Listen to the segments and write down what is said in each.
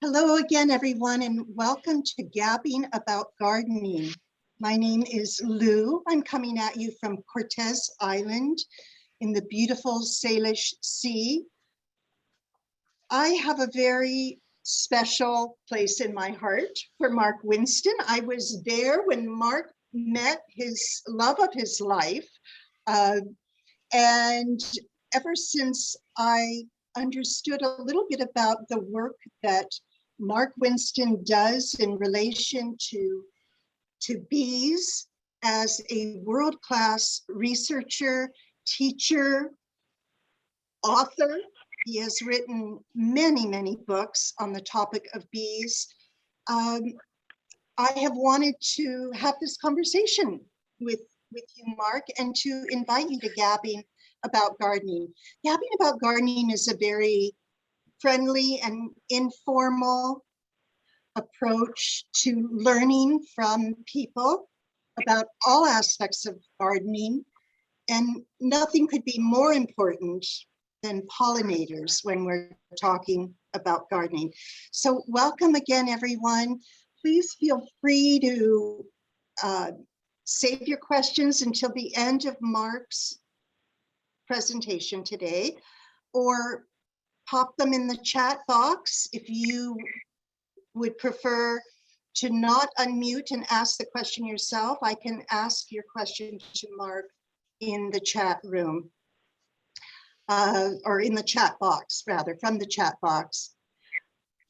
Hello again, everyone, and welcome to Gabbing About Gardening. My name is Lou. I'm coming at you from Cortez Island in the beautiful Salish Sea. I have a very special place in my heart for Mark Winston. I was there when Mark met his love of his life. And ever since I understood a little bit about the work that Mark Winston does in relation to bees as a world-class researcher, teacher, author. He has written many, many books on the topic of bees. I have wanted to have this conversation with you, Mark, and to invite you to Gabbing About Gardening. Gabbing About Gardening is a very friendly and informal approach to learning from people about all aspects of gardening. And nothing could be more important than pollinators when we're talking about gardening. So welcome again, everyone. Please feel free to save your questions until the end of Mark's presentation today, or pop them in the chat box if you would prefer to not unmute and ask the question yourself. I can ask your question to Mark in the chat room, or in the chat box, rather, from the chat box.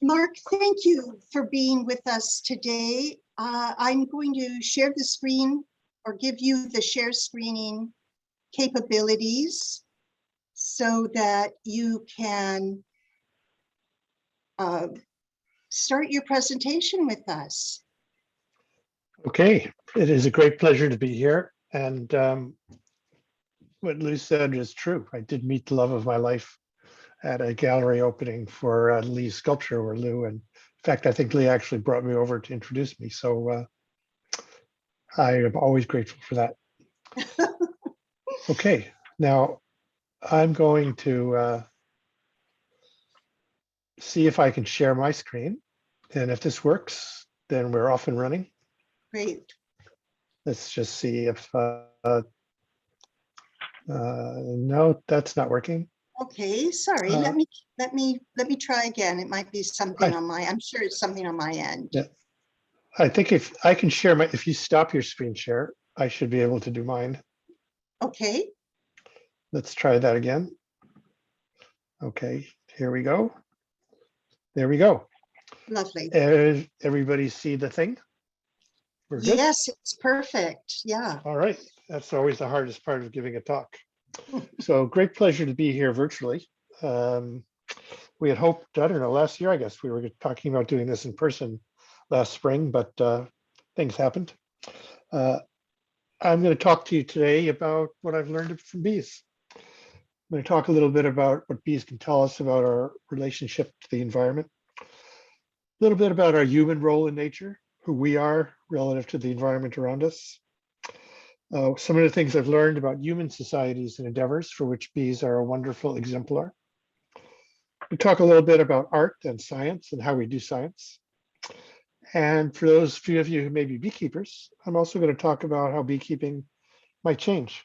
Mark, thank you for being with us today. I'm going to share the screen or give you the share screening capabilities so that you can start your presentation with us. Okay, it is a great pleasure to be here. And what Lou said is true. I did meet the love of my life at a gallery opening for Lee's sculpture, where Lou, and in fact, I think Lee actually brought me over to introduce me. So I am always grateful for that. Okay, now I'm going to see if I can share my screen. And if this works, then we're off and running. Great. Let's just see if, no, that's not working. Okay, sorry. Let me try again. It might be something on my. I'm sure it's something on my end. Yeah, I think if I can share my, if you stop your screen share, I should be able to do mine. Okay. Let's try that again. Okay, here we go. There we go. Lovely. Everybody see the thing? We're good? Yes, it's perfect. Yeah. All right. That's always the hardest part of giving a talk. So great pleasure to be here virtually. We had hoped, I don't know, last year, I guess we were talking about doing this in person last spring, but things happened. I'm going to talk to you today about what I've learned from bees. I'm going to talk a little bit about what bees can tell us about our relationship to the environment, a little bit about our human role in nature, who we are relative to the environment around us. Some of the things I've learned about human societies and endeavors for which bees are a wonderful exemplar. We talk a little bit about art and science and how we do science. And for those few of you who may be beekeepers, I'm also going to talk about how beekeeping might change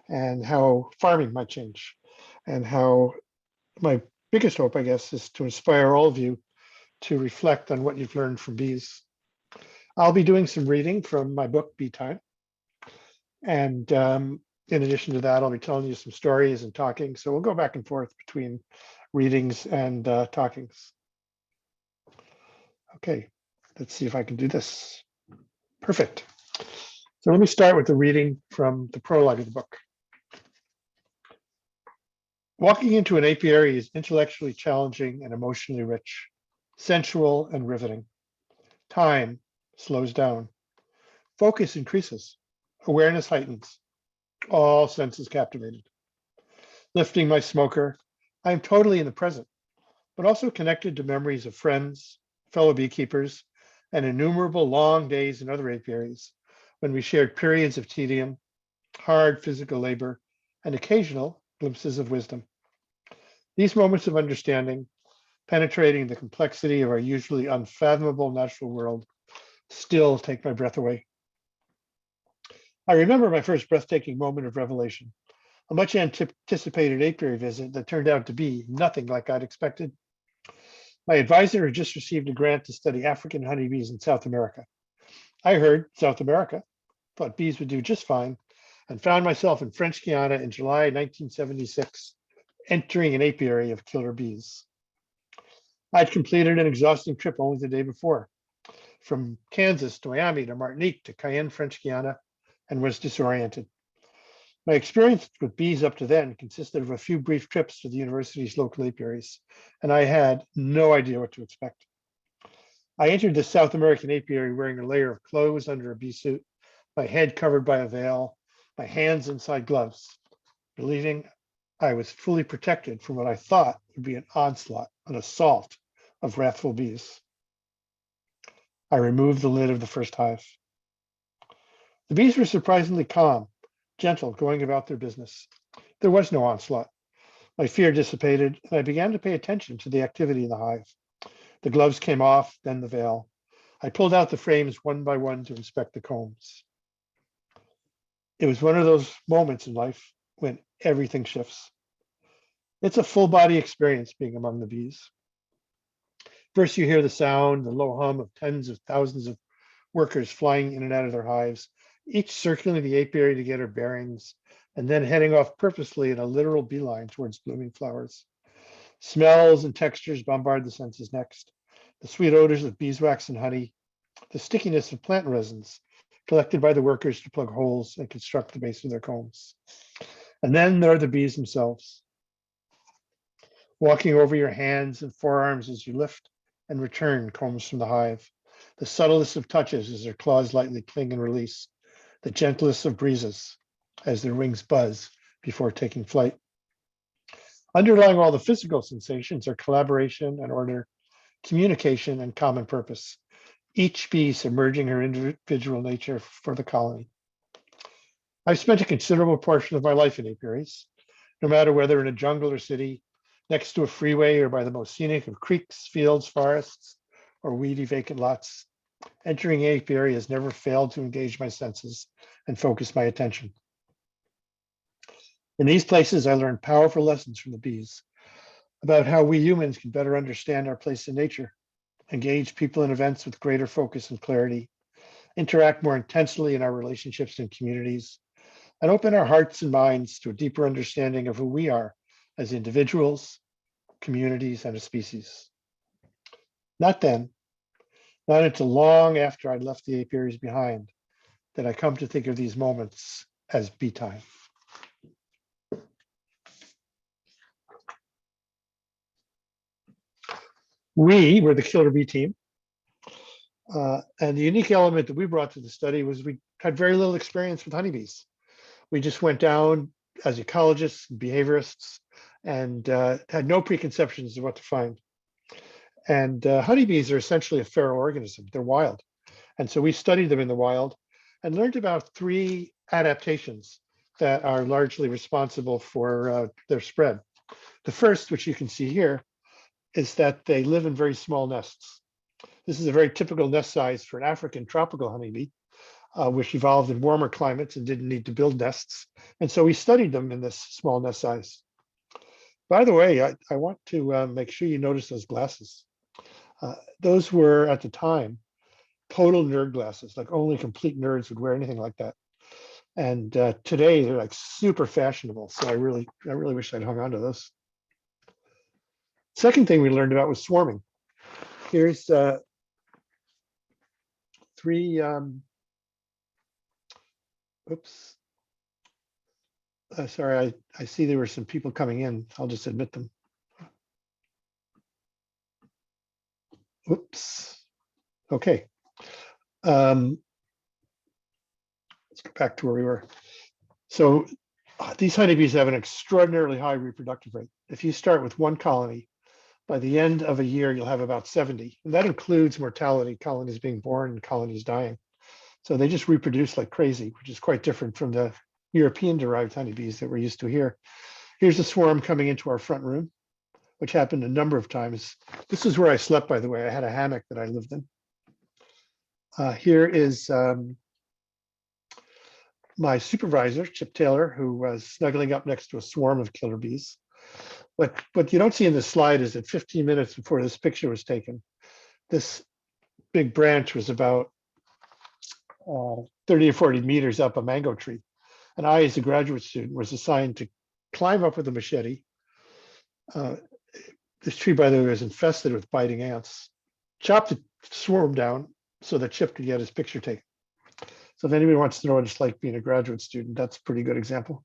and how farming might change, and how my biggest hope, I guess, is to inspire all of you to reflect on what you've learned from bees. I'll be doing some reading from my book, Bee Time. And in addition to that, I'll be telling you some stories and talking. So we'll go back and forth between readings and talkings. Okay, let's see if I can do this. Perfect. So let me start with the reading from the prologue of the book. Walking into an apiary is intellectually challenging and emotionally rich, sensual and riveting. Time slows down. Focus increases. Awareness heightens. All senses captivated. Lifting my smoker, I am totally in the present, but also connected to memories of friends, fellow beekeepers, and innumerable long days in other apiaries when we shared periods of tedium, hard physical labor, and occasional glimpses of wisdom. These moments of understanding penetrating the complexity of our usually unfathomable natural world, still take my breath away. I remember my first breathtaking moment of revelation, a much anticipated apiary visit that turned out to be nothing like I'd expected. My advisor had just received a grant to study African honeybees in South America. I heard South America, thought bees would do just fine, and found myself in French Guiana in July 1976, entering an apiary of killer bees. I'd completed an exhausting trip only the day before, from Kansas to Miami to Martinique to Cayenne, French Guiana, and was disoriented. My experience with bees up to then consisted of a few brief trips to the university's local apiaries, and I had no idea what to expect. I entered the South American apiary wearing a layer of clothes under a bee suit, my head covered by a veil, my hands inside gloves, believing I was fully protected from what I thought would be an onslaught, an assault of wrathful bees. I removed the lid of the first hive. The bees were surprisingly calm, gentle, going about their business. There was no onslaught. My fear dissipated, and I began to pay attention to the activity in the hive. The gloves came off, then the veil. I pulled out the frames one by one to inspect the combs. It was one of those moments in life when everything shifts. It's a full body experience being among the bees. First, you hear the sound, the low hum of tens of thousands of workers flying in and out of their hives, each circling the apiary to get her bearings, and then heading off purposely in a literal beeline towards blooming flowers. Smells and textures bombard the senses next. The sweet odors of beeswax and honey, the stickiness of plant resins collected by the workers to plug holes and construct the base of their combs. And then there are the bees themselves, walking over your hands and forearms as you lift and return combs from the hive. The subtlest of touches as their claws lightly cling and release, the gentlest of breezes as their wings buzz before taking flight. Underlying all the physical sensations are collaboration and order, communication and common purpose, each bee submerging her individual nature for the colony. I've spent a considerable portion of my life in apiaries, no matter whether in a jungle or city, next to a freeway or by the most scenic of creeks, fields, forests, or weedy vacant lots. Entering an apiary has never failed to engage my senses and focus my attention. In these places, I learned powerful lessons from the bees about how we humans can better understand our place in nature, engage people and events with greater focus and clarity, interact more intensely in our relationships and communities, and open our hearts and minds to a deeper understanding of who we are as individuals, communities, and a species. Not then, not until long after I'd left the apiaries behind, did I come to think of these moments as bee time. We were the killer bee team. And the unique element that we brought to the study was we had very little experience with honeybees. We just went down as ecologists and behaviorists and had no preconceptions of what to find. And honeybees are essentially a feral organism. They're wild. And so we studied them in the wild and learned about 3 adaptations that are largely responsible for their spread. The first, which you can see here, is that they live in very small nests. This is a very typical nest size for an African tropical honeybee, which evolved in warmer climates and didn't need to build nests. And so we studied them in this small nest size. By the way, I want to make sure you notice those glasses. Those were, at the time, total nerd glasses, like only complete nerds would wear anything like that. And today they're like super fashionable. So I really wish I'd hung on to those. Second thing we learned about was swarming. Here's 3, oops. Sorry, I see there were some people coming in. I'll just admit them. Oops. Okay. Let's go back to where we were. So these honeybees have an extraordinarily high reproductive rate. If you start with 1 colony, by the end of a year, you'll have about 70. And that includes mortality, colonies being born and colonies dying. So they just reproduce like crazy, which is quite different from the European derived honeybees that we're used to here. Here's a swarm coming into our front room. which happened a number of times. This is where I slept, by the way. I had a hammock that I lived in. Here is my supervisor, Chip Taylor, who was snuggling up next to a swarm of killer bees. What you don't see in this slide is that 15 minutes before this picture was taken, this big branch was about 30 or 40 meters up a mango tree. And I, as a graduate student, was assigned to climb up with a machete. This tree, by the way, was infested with biting ants. Chop the swarm down so that Chip could get his picture taken. So if anybody wants to know what it's like being a graduate student, that's a pretty good example.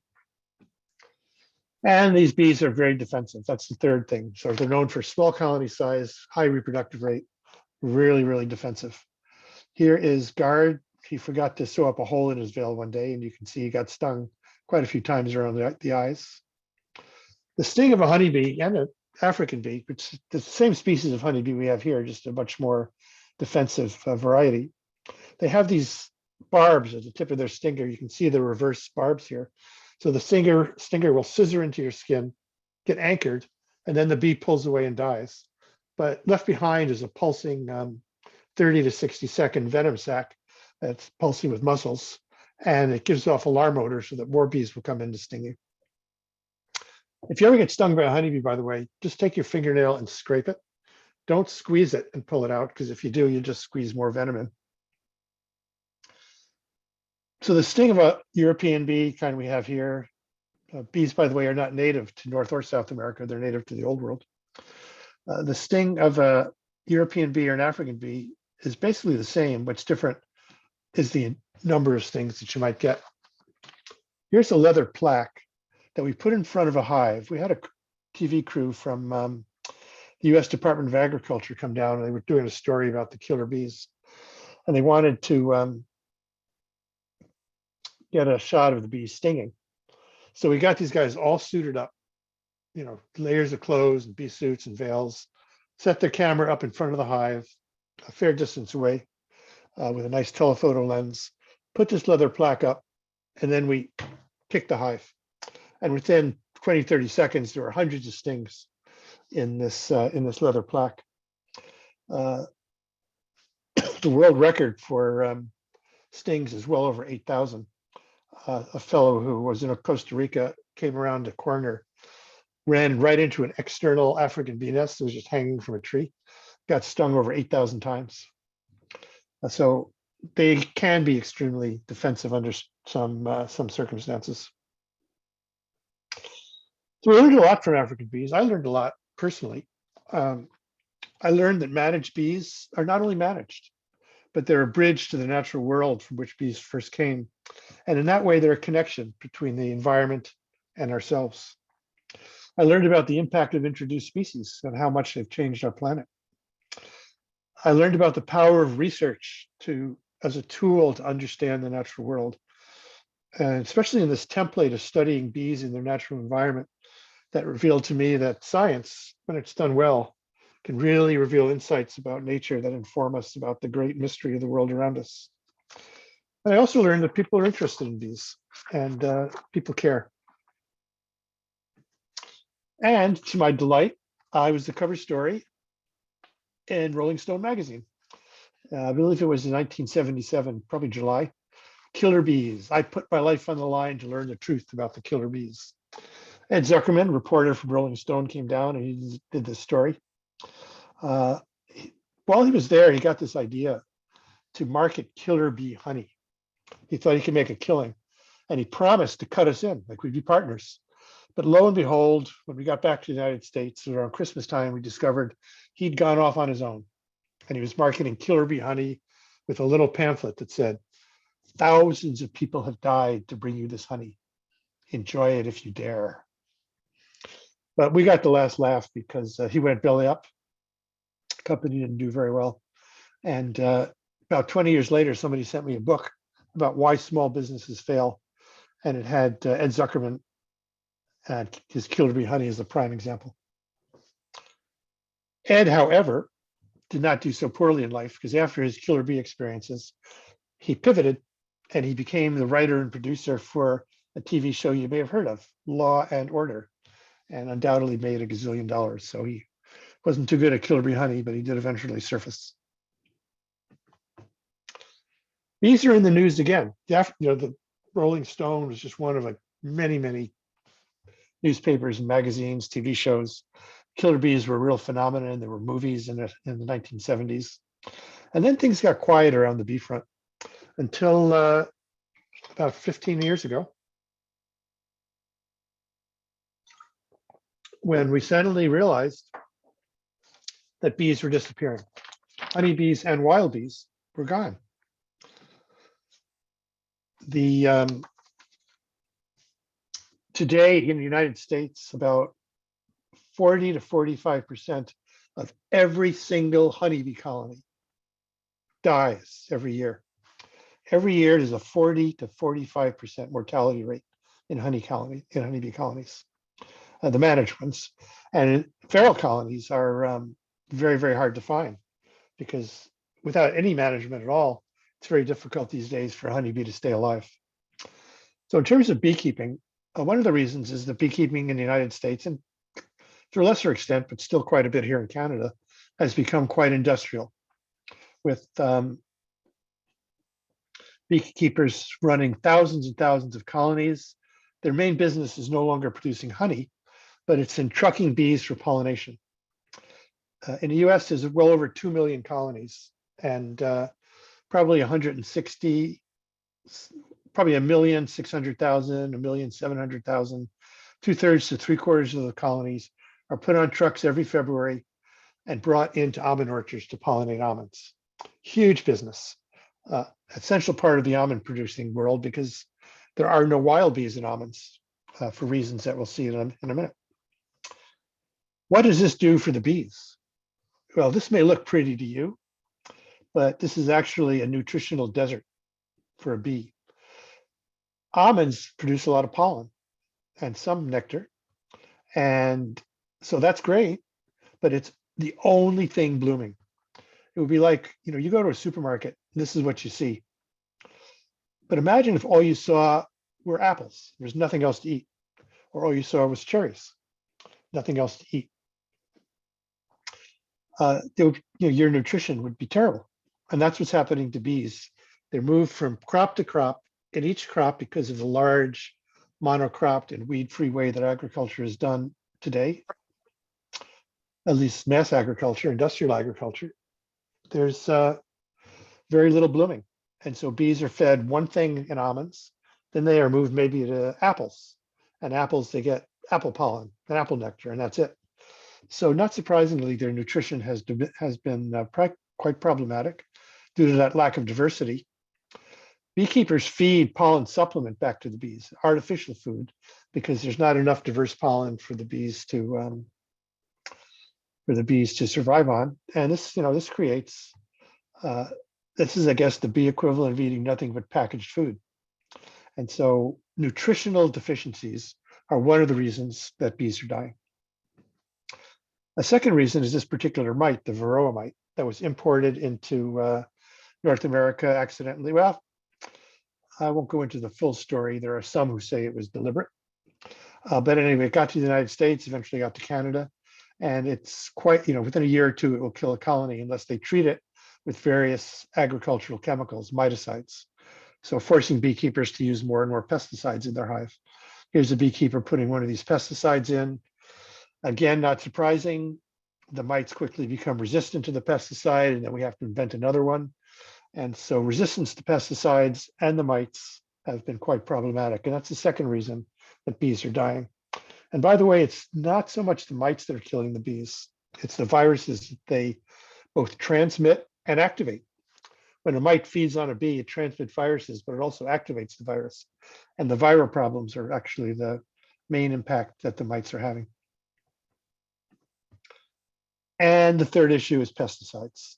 And these bees are very defensive. That's the third thing. So they're known for small colony size, high reproductive rate, really, really defensive. Here is Guard. He forgot to sew up a hole in his veil one day, and you can see he got stung quite a few times around the eyes. The sting of a honeybee and an African bee, which is the same species of honeybee we have here, just a much more defensive variety. They have these barbs at the tip of their stinger. You can see the reverse barbs here. So the stinger will scissor into your skin, get anchored, and then the bee pulls away and dies. But left behind is a pulsing 30 to 60-second venom sac that's pulsing with muscles, and it gives off alarm odor so that more bees will come in to sting you. If you ever get stung by a honeybee, by the way, just take your fingernail and scrape it. Don't squeeze it and pull it out, because if you do, you just squeeze more venom in. So the sting of a European bee, kind we have here, bees, by the way, are not native to North or South America. They're native to the Old World. The sting of a European bee or an African bee is basically the same. What's different is the number of stings that you might get. Here's a leather plaque that we put in front of a hive. We had a TV crew from the US Department of Agriculture come down, and they were doing a story about the killer bees. And they wanted to get a shot of the bees stinging. So we got these guys all suited up, you know, layers of clothes and bee suits and veils, set their camera up in front of the hive, a fair distance away, with a nice telephoto lens, put this leather plaque up, and then we kicked the hive. And within 20, 30 seconds, there were hundreds of stings in this leather plaque. The world record for stings is well over 8,000. A fellow who was in Costa Rica came around a corner, ran right into an external African bee nest that was just hanging from a tree, got stung over 8,000 times. So they can be extremely defensive under some circumstances. So we learned a lot from African bees. I learned a lot personally. I learned that managed bees are not only managed, but they're a bridge to the natural world from which bees first came. And in that way, they're a connection between the environment and ourselves. I learned about the impact of introduced species and how much they've changed our planet. I learned about the power of research as a tool to understand the natural world. And especially in this template of studying bees in their natural environment, that revealed to me that science, when it's done well, can really reveal insights about nature that inform us about the great mystery of the world around us. And I also learned that people are interested in bees and people care. And to my delight, I was the cover story in Rolling Stone magazine. I believe it was in 1977, probably July. Killer bees. I put my life on the line to learn the truth about the killer bees. Ed Zuckerman, reporter from Rolling Stone, came down and he did this story. While he was there, he got this idea to market killer bee honey. He thought he could make a killing, and he promised to cut us in, like we'd be partners. But lo and behold, when we got back to the United States around Christmas time, we discovered he'd gone off on his own, and he was marketing killer bee honey with a little pamphlet that said, "Thousands of people have died to bring you this honey. Enjoy it if you dare." But we got the last laugh because he went belly up. The company didn't do very well. And about 20 years later, somebody sent me a book about why small businesses fail. And it had Ed Zuckerman and his killer bee honey as a prime example. Ed, however, did not do so poorly in life, because after his killer bee experiences, he pivoted and he became the writer and producer for a TV show you may have heard of, Law and Order. and undoubtedly made a gazillion dollars. So he wasn't too good at killer bee honey, but he did eventually surface. Bees are in the news again. The Rolling Stone was just one of like many newspapers and magazines, TV shows. Killer bees were a real phenomenon. There were movies in the 1970s. And then things got quiet around the bee front until about 15 years ago, when we suddenly realized that bees were disappearing. Honeybees and wild bees were gone. Today in the United States, about 40 to 45% of every single honeybee colony dies every year. Every year, there's a 40 to 45% mortality rate in honeybee colonies, the managed ones. And feral colonies are very hard to find, because without any management at all, it's very difficult these days for a honeybee to stay alive. So in terms of beekeeping, one of the reasons is that beekeeping in the United States, and to a lesser extent, but still quite a bit here in Canada, has become quite industrial, with beekeepers running thousands and thousands of colonies. Their main business is no longer producing honey, but it's in trucking bees for pollination. In the US, there's well over 2 million colonies, and probably 160, probably 1,600,000, 1,700,000, 2/3 to 3/4 of the colonies are put on trucks every February and brought into almond orchards to pollinate almonds. Huge business, essential part of the almond producing world, because there are no wild bees in almonds for reasons that we'll see in a minute. What does this do for the bees? Well, this may look pretty to you, but this is actually a nutritional desert for a bee. Almonds produce a lot of pollen and some nectar, and so that's great, but it's the only thing blooming. It would be like, you go to a supermarket, and this is what you see. But imagine if all you saw were apples, there's nothing else to eat, or all you saw was cherries, nothing else to eat. Your nutrition would be terrible. And that's what's happening to bees. They're moved from crop to crop, and each crop, because of the large monocropped and weed-free way that agriculture is done today, at least mass agriculture, industrial agriculture, there's very little blooming. And so bees are fed one thing in almonds, then they are moved maybe to apples. And apples, they get apple pollen and apple nectar, and that's it. So not surprisingly, their nutrition has been quite problematic due to that lack of diversity. Beekeepers feed pollen supplement back to the bees, artificial food, because there's not enough diverse pollen for the bees to survive on. And this creates, this is, I guess, the bee equivalent of eating nothing but packaged food. And so nutritional deficiencies are one of the reasons that bees are dying. A second reason is this particular mite, the Varroa mite, that was imported into North America accidentally. Well, I won't go into the full story. There are some who say it was deliberate. But anyway, it got to the United States, eventually got to Canada. And it's quite, within a year or two, it will kill a colony unless they treat it with various agricultural chemicals, miticides. So forcing beekeepers to use more and more pesticides in their hive. Here's a beekeeper putting one of these pesticides in. Again, not surprising, the mites quickly become resistant to the pesticide, and then we have to invent another one. And so resistance to pesticides and the mites have been quite problematic. And that's the second reason that bees are dying. And by the way, it's not so much the mites that are killing the bees. It's the viruses that they both transmit and activate. When a mite feeds on a bee, it transmits viruses, but it also activates the virus. And the viral problems are actually the main impact that the mites are having. And the third issue is pesticides.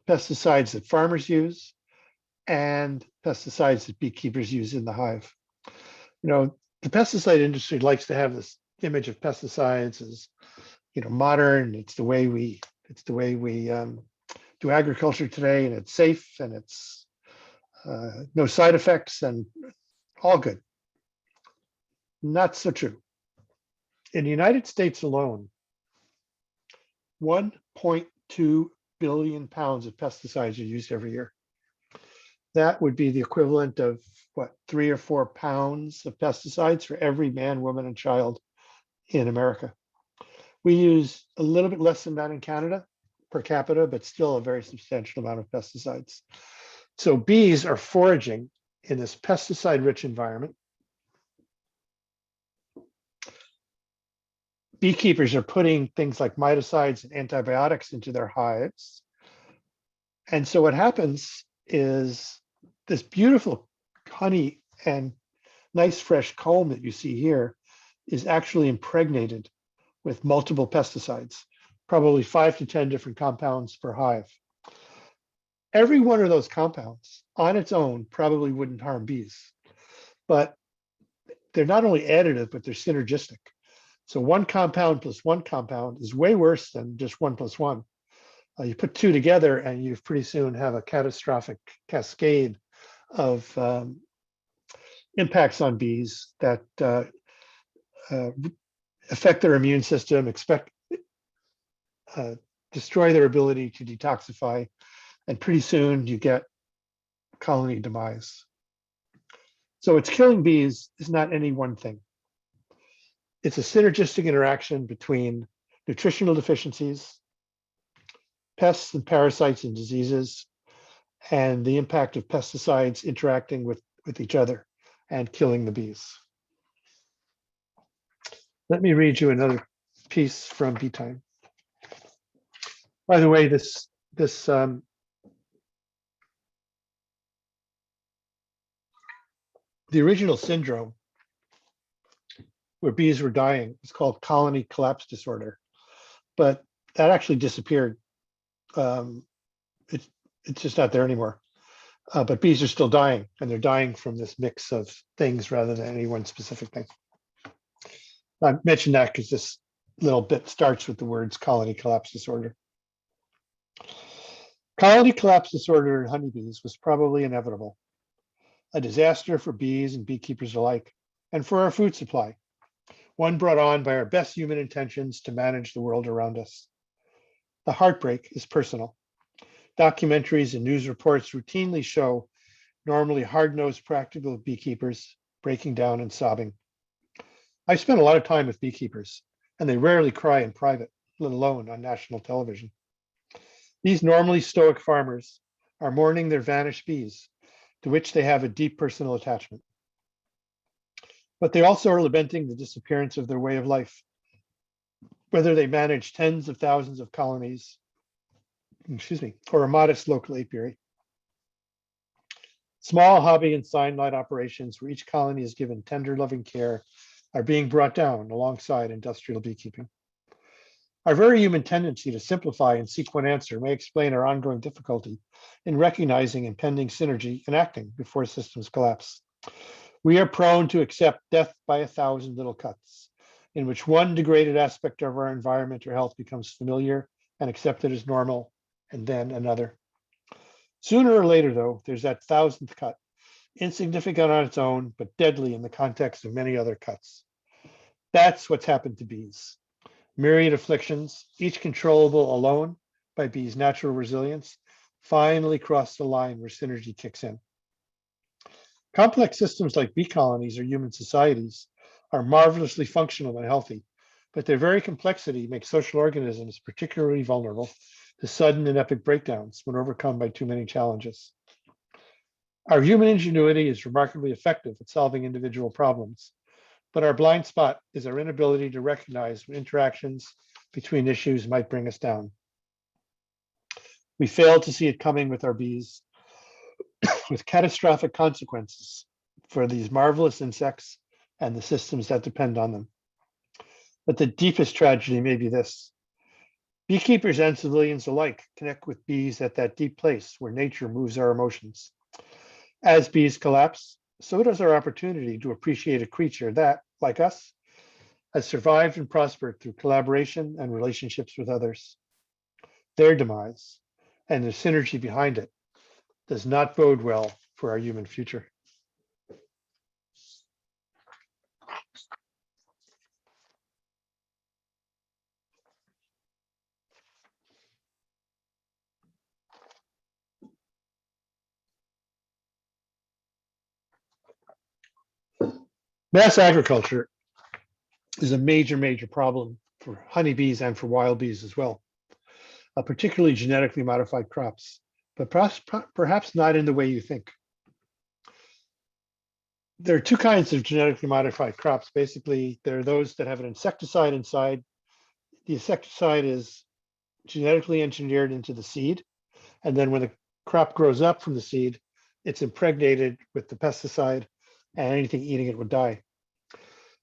Pesticides that farmers use and pesticides that beekeepers use in the hive. The pesticide industry likes to have this image of pesticides as, modern. It's the way we do agriculture today, and it's safe, and it's no side effects, and all good. Not so true. In the United States alone, 1.2 billion pounds of pesticides are used every year. That would be the equivalent of what, 3 or 4 pounds of pesticides for every man, woman, and child in America. We use a little bit less than that in Canada per capita, but still a very substantial amount of pesticides. So bees are foraging in this pesticide-rich environment. Beekeepers are putting things like miticides and antibiotics into their hives. And so what happens is this beautiful honey and nice fresh comb that you see here is actually impregnated with multiple pesticides, probably 5 to 10 different compounds per hive. Every one of those compounds on its own probably wouldn't harm bees, but they're not only additive, but they're synergistic. So one compound plus one compound is way worse than just 1 plus 1. You put 2 together and you pretty soon have a catastrophic cascade of impacts on bees that affect their immune system, destroy their ability to detoxify, and pretty soon you get colony demise. So it's killing bees is not any one thing. It's a synergistic interaction between nutritional deficiencies, pests and parasites and diseases, and the impact of pesticides interacting with each other and killing the bees. Let me read you another piece from Bee Time. By the way, the original syndrome where bees were dying is called colony collapse disorder, but that actually disappeared. It's just not there anymore. But bees are still dying, and they're dying from this mix of things rather than any one specific thing. I mentioned that because this little bit starts with the words colony collapse disorder. Colony collapse disorder in honeybees was probably inevitable, a disaster for bees and beekeepers alike, and for our food supply, one brought on by our best human intentions to manage the world around us. The heartbreak is personal. Documentaries and news reports routinely show normally hard-nosed practical beekeepers breaking down and sobbing. I've spent a lot of time with beekeepers, and they rarely cry in private, let alone on national television. These normally stoic farmers are mourning their vanished bees, to which they have a deep personal attachment. But they also are lamenting the disappearance of their way of life, whether they manage tens of thousands of colonies, or a modest local apiary. Small hobby and sign-light operations where each colony is given tender, loving care are being brought down alongside industrial beekeeping. Our very human tendency to simplify and seek one answer may explain our ongoing difficulty in recognizing impending synergy and acting before systems collapse. We are prone to accept death by 1,000 little cuts, in which one degraded aspect of our environment or health becomes familiar and accepted as normal, and then another. Sooner or later, though, there's that 1,000th cut, insignificant on its own, but deadly in the context of many other cuts. That's what's happened to bees. Myriad afflictions, each controllable alone by bees' natural resilience, finally cross the line where synergy kicks in. Complex systems like bee colonies or human societies are marvelously functional and healthy, but their very complexity makes social organisms particularly vulnerable to sudden and epic breakdowns when overcome by too many challenges. Our human ingenuity is remarkably effective at solving individual problems, but our blind spot is our inability to recognize when interactions between issues might bring us down. We fail to see it coming with our bees, with catastrophic consequences for these marvelous insects and the systems that depend on them. But the deepest tragedy may be this. Beekeepers and civilians alike connect with bees at that deep place where nature moves our emotions. As bees collapse, so does our opportunity to appreciate a creature that, like us, has survived and prospered through collaboration and relationships with others. Their demise and the synergy behind it does not bode well for our human future. Mass agriculture is a major, major problem for honeybees and for wild bees as well, particularly genetically modified crops, but perhaps not in the way you think. There are two kinds of genetically modified crops. Basically, there are those that have an insecticide inside. The insecticide is genetically engineered into the seed, and then when the crop grows up from the seed, it's impregnated with the pesticide, and anything eating it would die.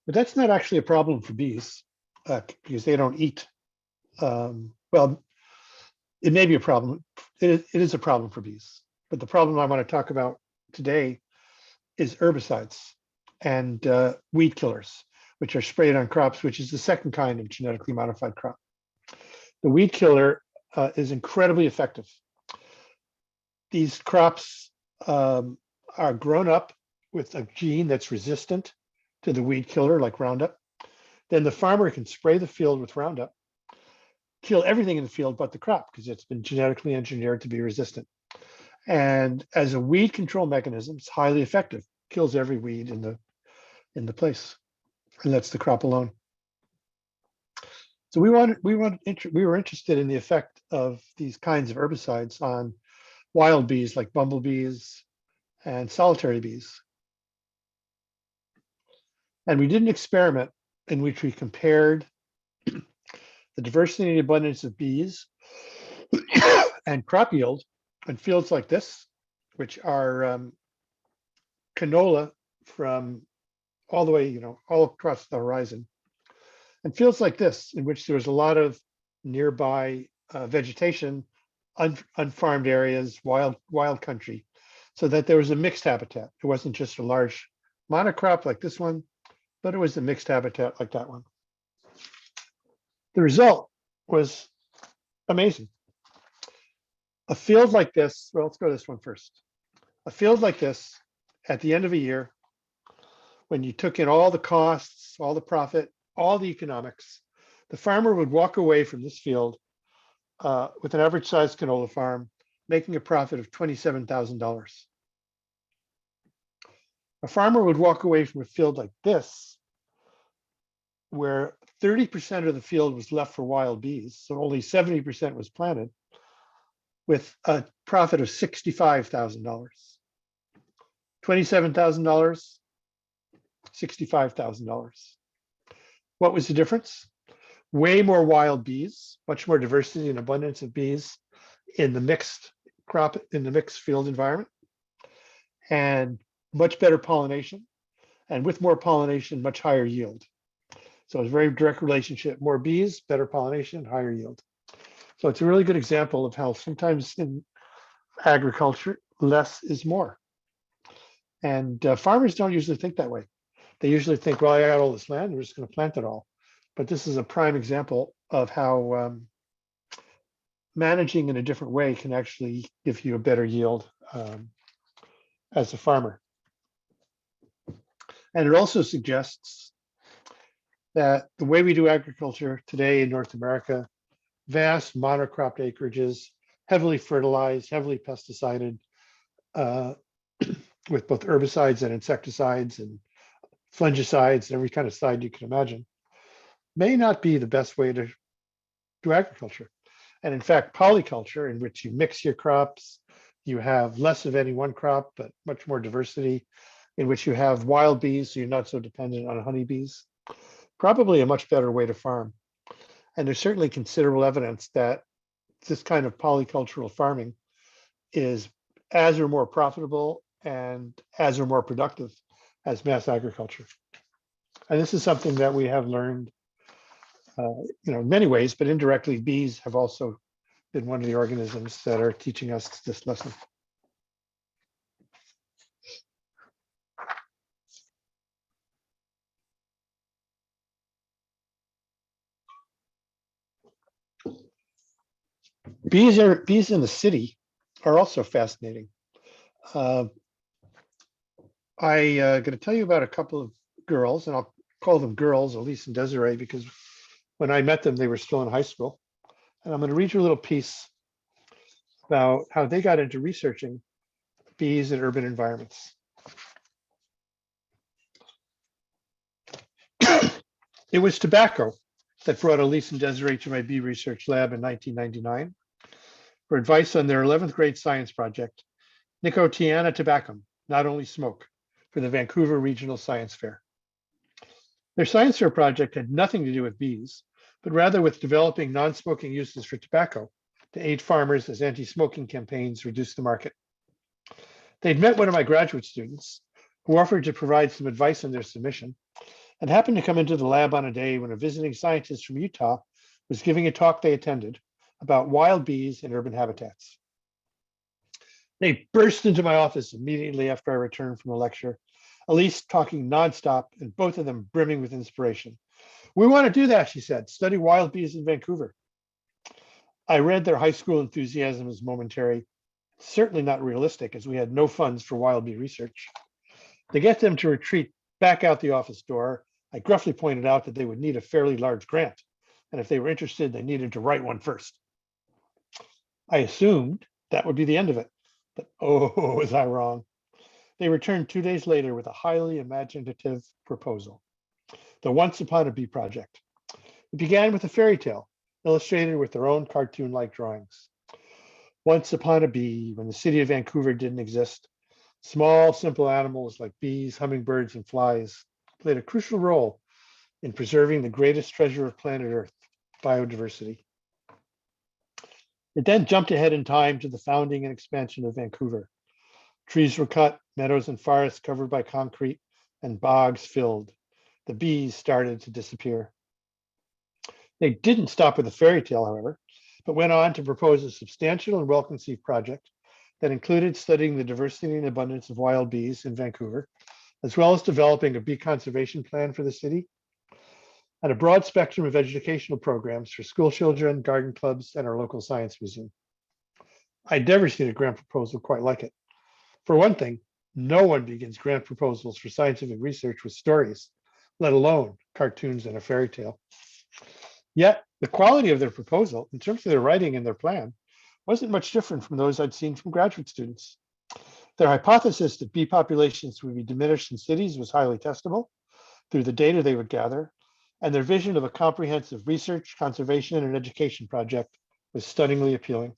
But that's not actually a problem for bees, because they don't eat. Well, it may be a problem. It is a problem for bees. But the problem I want to talk about today is herbicides and weed killers, which are sprayed on crops, which is the second kind of genetically modified crop. The weed killer is incredibly effective. These crops are grown up with a gene that's resistant to the weed killer, like Roundup. Then the farmer can spray the field with Roundup, kill everything in the field but the crop, because it's been genetically engineered to be resistant. And as a weed control mechanism, it's highly effective. Kills every weed in the place and lets the crop alone. So we were interested in the effect of these kinds of herbicides on wild bees like bumblebees and solitary bees. And we did an experiment in which we compared the diversity and abundance of bees and crop yield in fields like this, which are canola from all the way, all across the horizon, and fields like this, in which there was a lot of nearby vegetation, unfarmed areas, wild country, so that there was a mixed habitat. It wasn't just a large monocrop like this one, but it was a mixed habitat like that one. The result was amazing. A field like this, well, let's go to this one first. A field like this, at the end of a year, when you took in all the costs, all the profit, all the economics, the farmer would walk away from this field with an average sized canola farm, making a profit of $27,000. A farmer would walk away from a field like this, where 30% of the field was left for wild bees, so only 70% was planted, with a profit of $65,000. $27,000, $65,000. What was the difference? Way more wild bees, much more diversity and abundance of bees in the mixed crop, in the mixed field environment, and much better pollination. And with more pollination, much higher yield. So it's a very direct relationship, more bees, better pollination, higher yield. So it's a really good example of how sometimes in agriculture, less is more. And farmers don't usually think that way. They usually think, well, I got all this land, we're just going to plant it all. But this is a prime example of how managing in a different way can actually give you a better yield as a farmer. And it also suggests that the way we do agriculture today in North America, vast monocropped acreages, heavily fertilized, heavily pesticided, with both herbicides and insecticides and fungicides and every kind of side you can imagine, may not be the best way to do agriculture. And in fact, polyculture, in which you mix your crops, you have less of any one crop, but much more diversity, in which you have wild bees, so you're not so dependent on honeybees, probably a much better way to farm. And there's certainly considerable evidence that this kind of polycultural farming is as or more profitable and as or more productive as mass agriculture. And this is something that we have learned, in many ways, but indirectly, bees have also been one of the organisms that are teaching us this lesson. Bees in the city are also fascinating. I'm going to tell you about a couple of girls, and I'll call them girls, Elise and Desiree, because when I met them, they were still in high school. And I'm going to read you a little piece about how they got into researching bees in urban environments. It was tobacco that brought Elise and Desiree to my bee research lab in 1999 for advice on their 11th grade science project, Nicotiana tabacum, not only smoke, for the Vancouver Regional Science Fair. Their science fair project had nothing to do with bees, but rather with developing non-smoking uses for tobacco to aid farmers as anti-smoking campaigns reduced the market. They'd met one of my graduate students who offered to provide some advice on their submission and happened to come into the lab on a day when a visiting scientist from Utah was giving a talk they attended about wild bees in urban habitats. They burst into my office immediately after I returned from the lecture, Elise talking nonstop and both of them brimming with inspiration. "We want to do that," she said, "study wild bees in Vancouver." I read their high school enthusiasm as momentary, certainly not realistic, as we had no funds for wild bee research. To get them to retreat back out the office door, I gruffly pointed out that they would need a fairly large grant, and if they were interested, they needed to write one first. I assumed that would be the end of it, but oh, was I wrong. They returned 2 days later with a highly imaginative proposal, the Once Upon a Bee project. It began with a fairy tale, illustrated with their own cartoon-like drawings. Once upon a bee, when the city of Vancouver didn't exist, small, simple animals like bees, hummingbirds, and flies played a crucial role in preserving the greatest treasure of planet Earth, biodiversity. It then jumped ahead in time to the founding and expansion of Vancouver. Trees were cut, meadows and forests covered by concrete, and bogs filled. The bees started to disappear. They didn't stop with a fairy tale, however, but went on to propose a substantial and well-conceived project that included studying the diversity and abundance of wild bees in Vancouver, as well as developing a bee conservation plan for the city, and a broad spectrum of educational programs for school children, garden clubs, and our local science museum. I'd never seen a grant proposal quite like it. For one thing, no one begins grant proposals for scientific research with stories, let alone cartoons and a fairy tale. Yet the quality of their proposal, in terms of their writing and their plan, wasn't much different from those I'd seen from graduate students. Their hypothesis that bee populations would be diminished in cities was highly testable through the data they would gather, and their vision of a comprehensive research, conservation, and education project was stunningly appealing.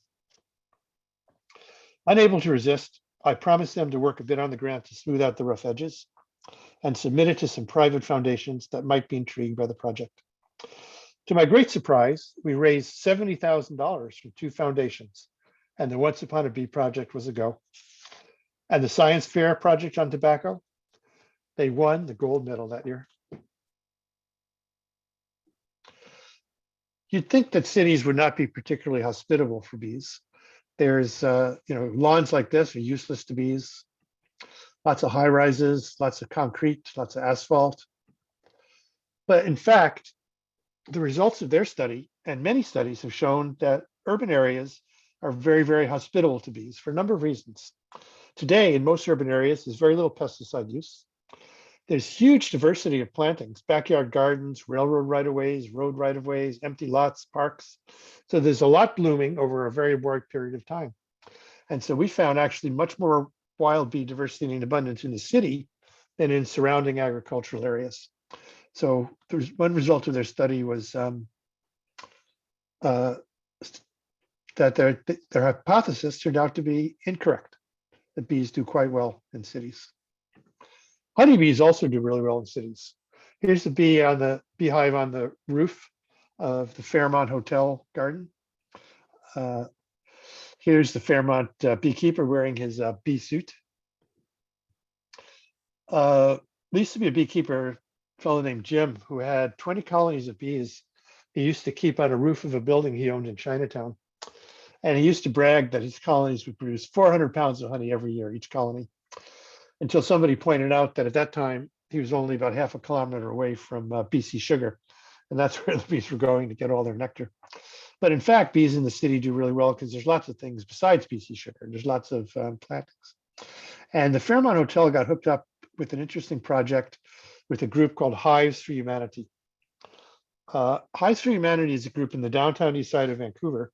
Unable to resist, I promised them to work a bit on the grant to smooth out the rough edges and submit it to some private foundations that might be intrigued by the project. To my great surprise, we raised $70,000 from 2 foundations, and the Once Upon a Bee project was a go. And the Science Fair project on tobacco, they won the gold medal that year. You'd think that cities would not be particularly hospitable for bees. There's, lawns like this are useless to bees. Lots of high rises, lots of concrete, lots of asphalt. But in fact, the results of their study and many studies have shown that urban areas are very, very hospitable to bees for a number of reasons. Today, in most urban areas, there's very little pesticide use. There's huge diversity of plantings, backyard gardens, railroad right-of-ways, road right-of-ways, empty lots, parks. So there's a lot blooming over a very wide period of time. And so we found actually much more wild bee diversity and abundance in the city than in surrounding agricultural areas. So there's one result of their study was that their hypothesis turned out to be incorrect, that bees do quite well in cities. Honeybees also do really well in cities. Here's the bee on the beehive on the roof of the Fairmont Hotel garden. Here's the Fairmont beekeeper wearing his bee suit. There used to be a beekeeper, a fellow named Jim, who had 20 colonies of bees he used to keep on a roof of a building he owned in Chinatown. And he used to brag that his colonies would produce 400 pounds of honey every year, each colony, until somebody pointed out that at that time, he was only about half a kilometer away from BC Sugar. And that's where the bees were going to get all their nectar. But in fact, bees in the city do really well because there's lots of things besides BC Sugar. There's lots of plantings. And the Fairmont Hotel got hooked up with an interesting project with a group called Hives for Humanity. Hives for Humanity is a group in the downtown east side of Vancouver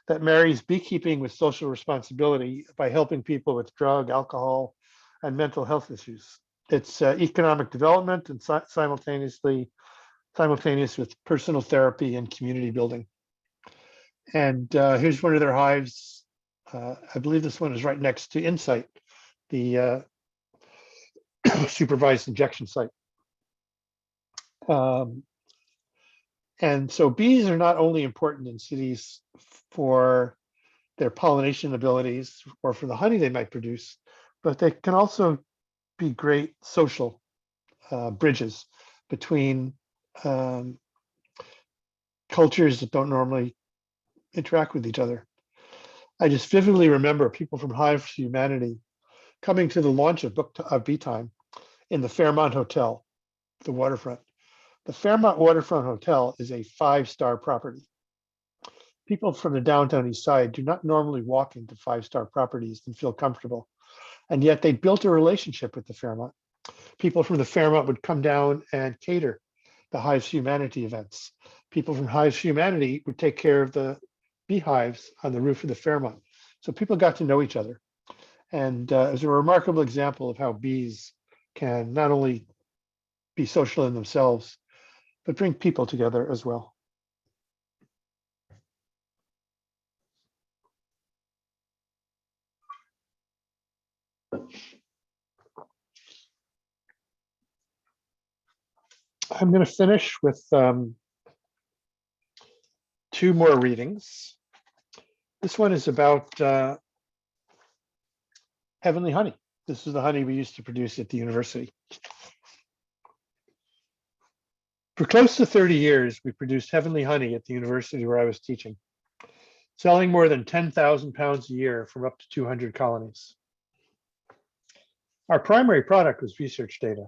that marries beekeeping with social responsibility by helping people with drug, alcohol, and mental health issues. It's economic development and simultaneously simultaneous with personal therapy and community building. And here's one of their hives. I believe this one is right next to Insight, the supervised injection site. And so bees are not only important in cities for their pollination abilities or for the honey they might produce, but they can also be great social bridges between cultures that don't normally interact with each other. I just vividly remember people from Hives to Humanity coming to the launch of Bee Time in the Fairmont Hotel, the waterfront. The Fairmont Waterfront Hotel is a 5-star property. People from the downtown east side do not normally walk into 5-star properties and feel comfortable. And yet they built a relationship with the Fairmont. People from the Fairmont would come down and cater the Hives Humanity events. People from Hives Humanity would take care of the beehives on the roof of the Fairmont. So people got to know each other. And it was a remarkable example of how bees can not only be social in themselves, but bring people together as well. I'm going to finish with 2 more readings. This one is about heavenly honey. This is the honey we used to produce at the university. For close to 30 years, we produced heavenly honey at the university where I was teaching, selling more than 10,000 pounds a year from up to 200 colonies. Our primary product was research data,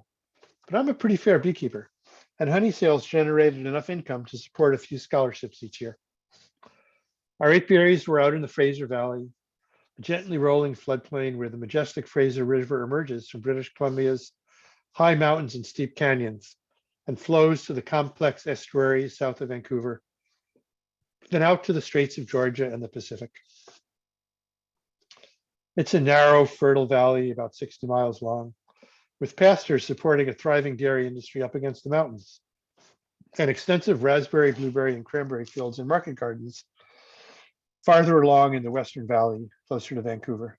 but I'm a pretty fair beekeeper, and honey sales generated enough income to support a few scholarships each year. Our apiaries were out in the Fraser Valley, a gently rolling floodplain where the majestic Fraser River emerges from British Columbia's high mountains and steep canyons and flows to the complex estuaries south of Vancouver, then out to the Straits of Georgia and the Pacific. It's a narrow, fertile valley about 60 miles long, with pastures supporting a thriving dairy industry up against the mountains, and extensive raspberry, blueberry, and cranberry fields and market gardens farther along in the Western Valley, closer to Vancouver.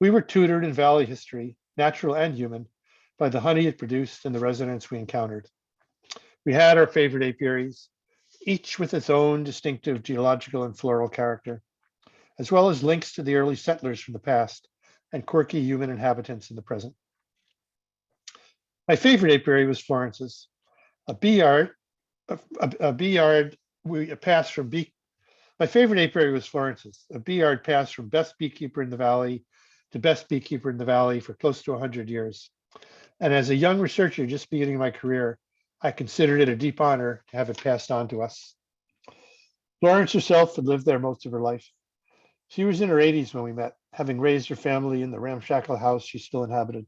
We were tutored in valley history, natural and human, by the honey it produced and the residents we encountered. We had our favorite apiaries, each with its own distinctive geological and floral character, as well as links to the early settlers from the past and quirky human inhabitants in the present. My favorite apiary was Florence's, a bee yard. My favorite apiary was Florence's, a bee yard passed from best beekeeper in the valley to best beekeeper in the valley for close to 100 years. And as a young researcher just beginning my career, I considered it a deep honor to have it passed on to us. Florence herself had lived there most of her life. She was in her 80s when we met, having raised her family in the ramshackle house she still inhabited.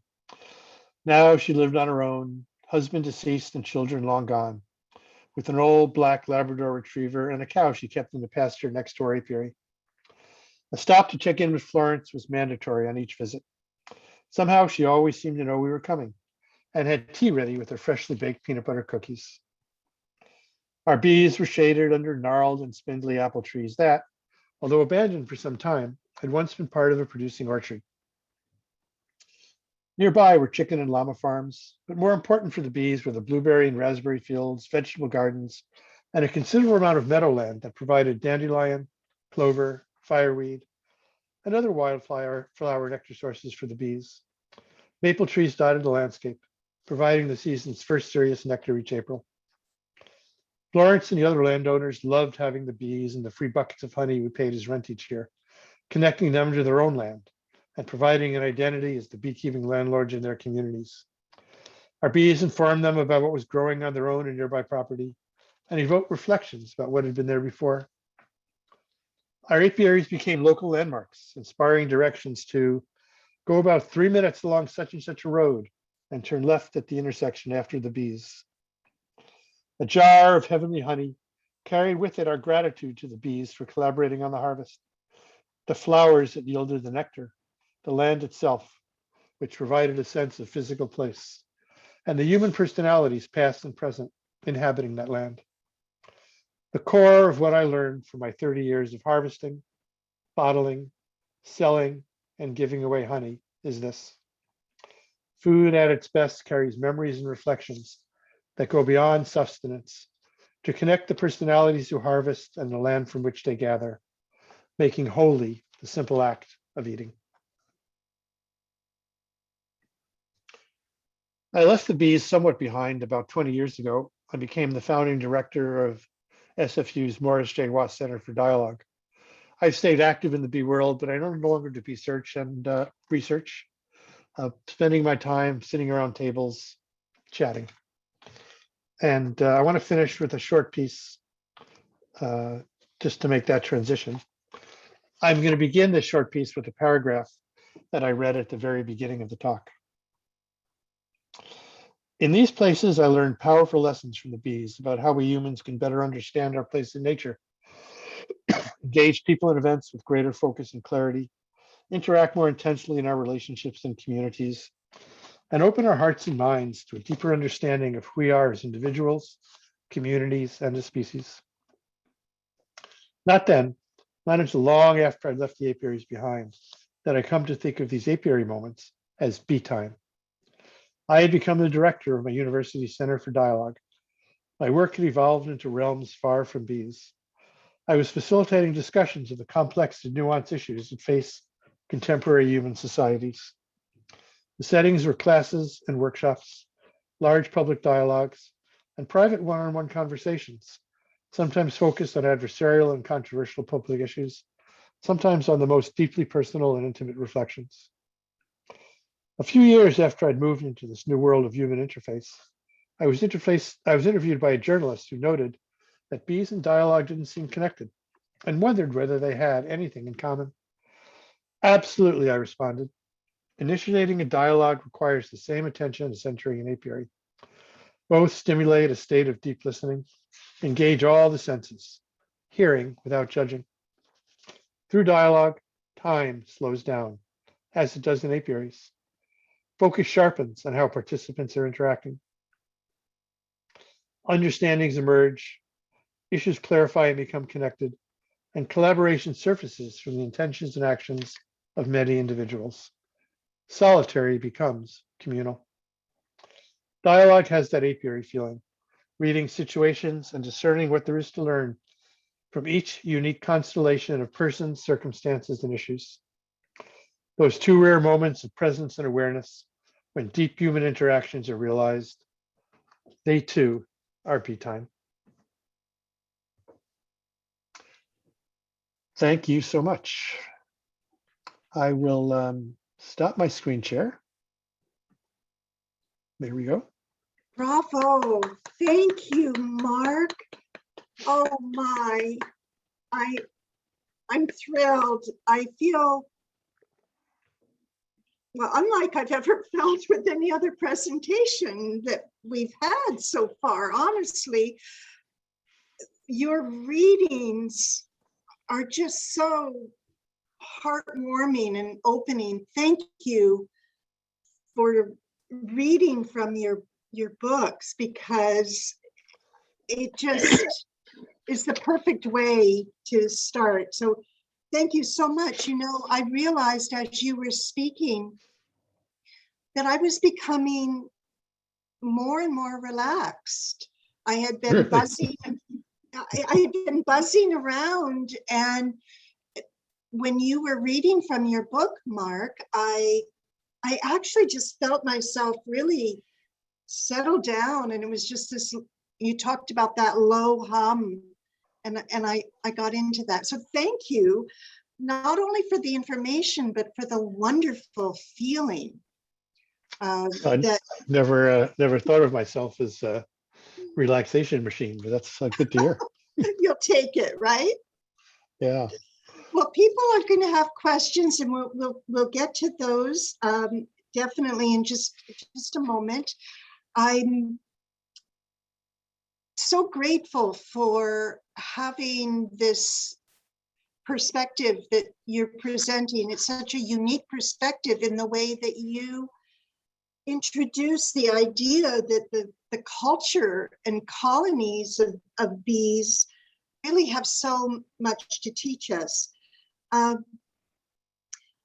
Now she lived on her own, husband deceased and children long gone, with an old black Labrador retriever and a cow she kept in the pasture next to our apiary. A stop to check in with Florence was mandatory on each visit. Somehow she always seemed to know we were coming and had tea ready with her freshly baked peanut butter cookies. Our bees were shaded under gnarled and spindly apple trees that, although abandoned for some time, had once been part of a producing orchard. Nearby were chicken and llama farms, but more important for the bees were the blueberry and raspberry fields, vegetable gardens, and a considerable amount of meadowland that provided dandelion, clover, fireweed, and other wildflower nectar sources for the bees. Maple trees dotted the landscape, providing the season's first serious nectar each April. Florence and the other landowners loved having the bees and the free buckets of honey we paid as rent each year, connecting them to their own land and providing an identity as the beekeeping landlords in their communities. Our bees informed them about what was growing on their own and nearby property and evoked reflections about what had been there before. Our apiaries became local landmarks, inspiring directions to go about 3 minutes along such and such a road and turn left at the intersection after the bees. A jar of heavenly honey carried with it our gratitude to the bees for collaborating on the harvest, the flowers that yielded the nectar, the land itself, which provided a sense of physical place, and the human personalities past and present inhabiting that land. The core of what I learned from my 30 years of harvesting, bottling, selling, and giving away honey is this. Food at its best carries memories and reflections that go beyond sustenance to connect the personalities who harvest and the land from which they gather, making holy the simple act of eating. I left the bees somewhat behind about 20 years ago. I became the founding director of SFU's Morris J. Wass Center for Dialogue. I've stayed active in the bee world, but I no longer do research and research, spending my time sitting around tables, chatting. And I want to finish with a short piece just to make that transition. I'm going to begin this short piece with a paragraph that I read at the very beginning of the talk. In these places, I learned powerful lessons from the bees about how we humans can better understand our place in nature, engage people and events with greater focus and clarity, interact more intensely in our relationships and communities, and open our hearts and minds to a deeper understanding of who we are as individuals, communities, and as species. Not until long after I left the apiaries behind, that I come to think of these apiary moments as bee time. I had become the director of my university Center for Dialogue. My work had evolved into realms far from bees. I was facilitating discussions of the complex and nuanced issues that face contemporary human societies. The settings were classes and workshops, large public dialogues, and private one-on-one conversations, sometimes focused on adversarial and controversial public issues, sometimes on the most deeply personal and intimate reflections. A few years after I'd moved into this new world of human interface, I was interviewed by a journalist who noted that bees and dialogue didn't seem connected and wondered whether they had anything in common. Absolutely, I responded. Initiating a dialogue requires the same attention as entering an apiary. Both stimulate a state of deep listening, engage all the senses, hearing without judging. Through dialogue, time slows down, as it does in apiaries. Focus sharpens on how participants are interacting. Understandings emerge, issues clarify and become connected, and collaboration surfaces from the intentions and actions of many individuals. Solitary becomes communal. Dialogue has that apiary feeling, reading situations and discerning what there is to learn from each unique constellation of persons, circumstances, and issues. Those two rare moments of presence and awareness when deep human interactions are realized, they too are bee time. Thank you so much. I will stop my screen share. There we go. Bravo. Thank you, Mark. Oh my, I'm thrilled. I feel, well, unlike I've ever felt with any other presentation that we've had so far, honestly. Your readings are just so heartwarming and opening. Thank you for reading from your books, because it just is the perfect way to start. So thank you so much. You know, I realized as you were speaking that I was becoming more and more relaxed. I had been buzzing. I had been buzzing around, and when you were reading from your book, Mark, I actually just felt myself really settle down, and it was just this, you talked about that low hum, and I got into that. So thank you, not only for the information, but for the wonderful feeling. I never thought of myself as a relaxation machine, but that's good to hear. You'll take it, right? Yeah. Well, people are going to have questions, and we'll get to those definitely in just a moment. I'm so grateful for having this perspective that you're presenting. It's such a unique perspective in the way that you introduce the idea that the the culture and colonies of bees really have so much to teach us.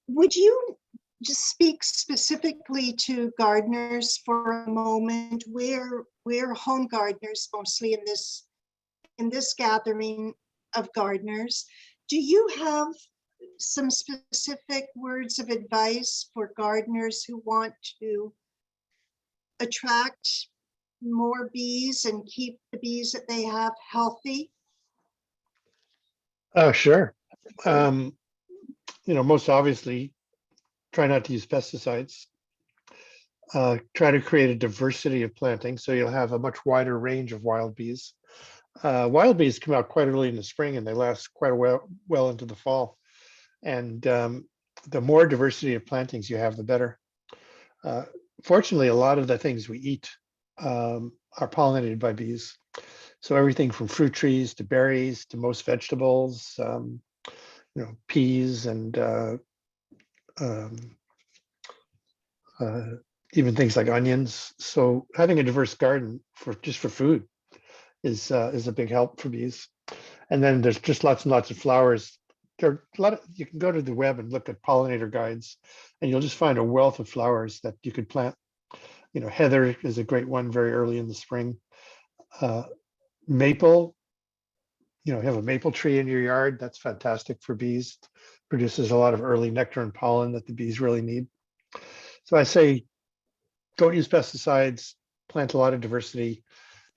Would you just speak specifically to gardeners for a moment? We're home gardeners mostly in this gathering of gardeners. Do you have some specific words of advice for gardeners who want to attract more bees and keep the bees that they have healthy? Oh, sure. Most obviously, try not to use pesticides. Try to create a diversity of planting so you'll have a much wider range of wild bees. Wild bees come out quite early in the spring and they last quite well into the fall. And the more diversity of plantings you have, the better. Fortunately, a lot of the things we eat are pollinated by bees. So everything from fruit trees to berries to most vegetables, peas and even things like onions. So having a diverse garden for food is a big help for bees. And then there's just lots and lots of flowers. There are a lot of, you can go to the web and look at pollinator guides, and you'll just find a wealth of flowers that you could plant. Heather is a great one very early in the spring. Maple, you have a maple tree in your yard, that's fantastic for bees. Produces a lot of early nectar and pollen that the bees really need. So I say, don't use pesticides, plant a lot of diversity,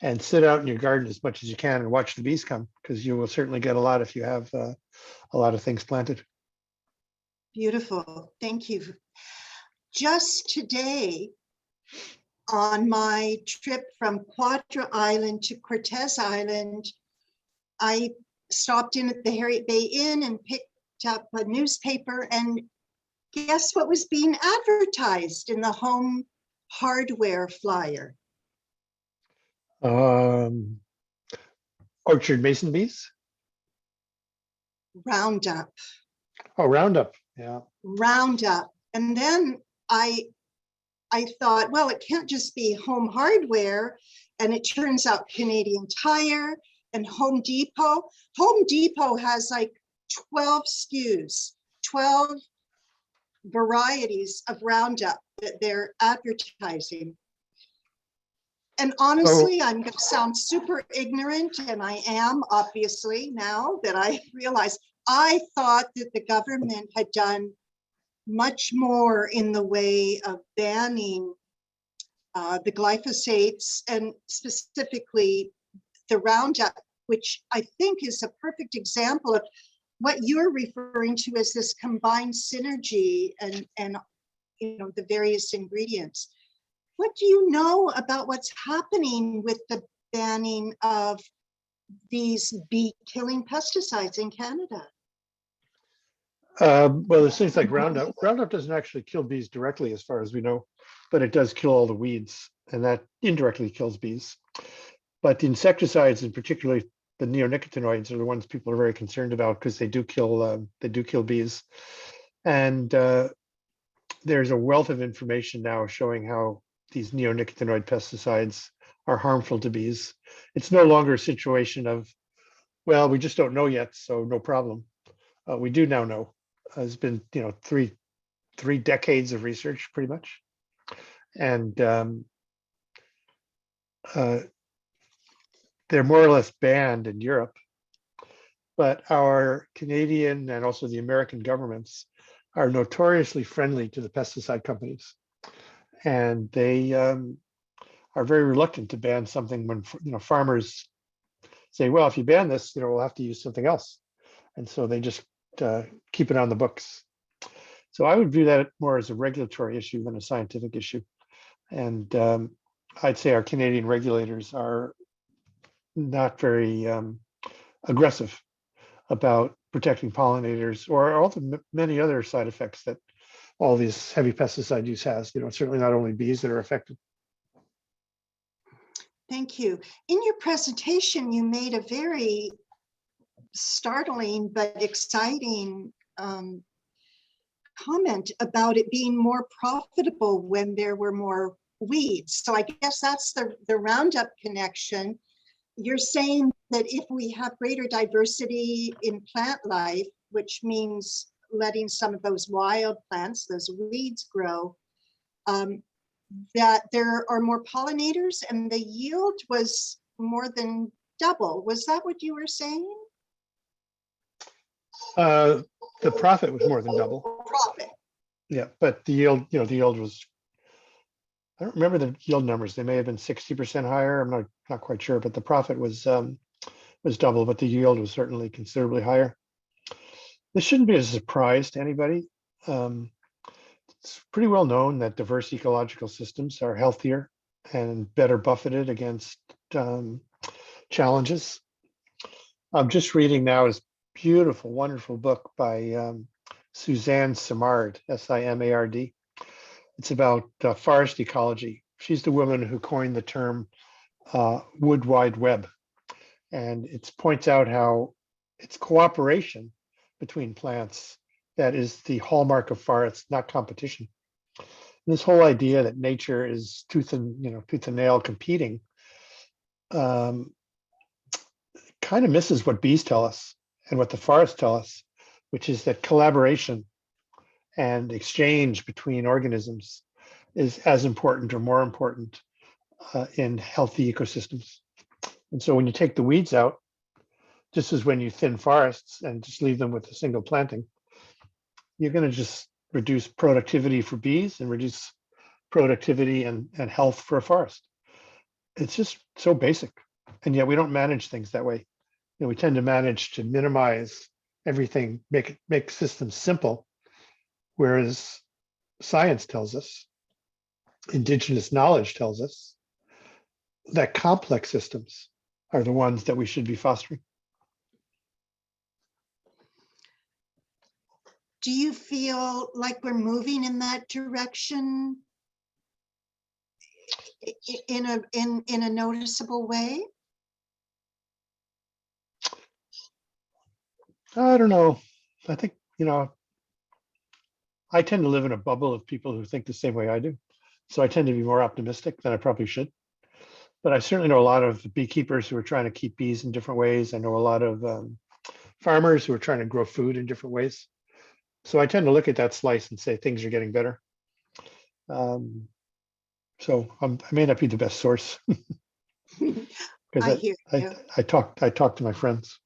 and sit out in your garden as much as you can and watch the bees come, because you will certainly get a lot if you have a lot of things planted. Beautiful, thank you. Just today, on my trip from Quadra Island to Cortez Island, I stopped in at the Harriet Bay Inn and picked up a newspaper, and guess what was being advertised in the home hardware flyer? Orchard mason bees? Roundup. Oh, Roundup, yeah. Roundup. And then I thought, well, it can't just be home hardware. And it turns out Canadian Tire and Home Depot. Home Depot has like 12 SKUs, 12 varieties of Roundup that they're advertising. And honestly, I'm going to sound super ignorant, and I am, obviously, now that I realize I thought that the government had done much more in the way of banning the glyphosates and specifically the Roundup, which I think is a perfect example of what you're referring to as this combined synergy and the various ingredients. What do you know about what's happening with the banning of these bee-killing pesticides in Canada? Well, there's things like Roundup. Roundup doesn't actually kill bees directly, as far as we know, but it does kill all the weeds, and that indirectly kills bees. But the insecticides, and particularly the neonicotinoids, are the ones people are very concerned about because they do kill bees. And there's a wealth of information now showing how these neonicotinoid pesticides are harmful to bees. It's no longer a situation of, well, we just don't know yet, so no problem. We do now know. It's been, three decades of research, pretty much, and they're more or less banned in Europe. But our Canadian and also the American governments are notoriously friendly to the pesticide companies, and they are very reluctant to ban something when farmers say, well, if you ban this, we'll have to use something else, and so they just keep it on the books. So I would view that more as a regulatory issue than a scientific issue. And I'd say our Canadian regulators are not very aggressive about protecting pollinators or all the many other side effects that all these heavy pesticide use has. Certainly not only bees that are affected. Thank you. In your presentation, you made a very startling but exciting comment about it being more profitable when there were more weeds. So I guess that's the Roundup connection. You're saying that if we have greater diversity in plant life, which means letting some of those wild plants, those weeds grow, that there are more pollinators and the yield was more than double. Was that what you were saying? The profit was more than double. Profit. Yeah, but the yield, the yield was, I don't remember the yield numbers. They may have been 60% higher. I'm not quite sure, but the profit was double, but the yield was certainly considerably higher. This shouldn't be a surprise to anybody. It's pretty well known that diverse ecological systems are healthier and better buffeted against challenges. I'm just reading now this beautiful, wonderful book by Suzanne Simard, Simard. It's about forest ecology. She's the woman who coined the term wood wide web. And it points out how it's cooperation between plants that is the hallmark of forests, not competition. And this whole idea that nature is tooth and nail competing kind of misses what bees tell us and what the forests tell us, which is that collaboration and exchange between organisms is as important or more important in healthy ecosystems. And so when you take the weeds out, just as when you thin forests and just leave them with a single planting, you're going to just reduce productivity for bees and reduce productivity and health for a forest. It's just so basic. And yet we don't manage things that way. We tend to manage to minimize everything, make systems simple, whereas science tells us, indigenous knowledge tells us that complex systems are the ones that we should be fostering. Do you feel like we're moving in that direction in a noticeable way? I don't know. I think, I tend to live in a bubble of people who think the same way I do. So I tend to be more optimistic than I probably should. But I certainly know a lot of beekeepers who are trying to keep bees in different ways. I know a lot of farmers who are trying to grow food in different ways. So I tend to look at that slice and say things are getting better. So I may not be the best source because I talk to my friends.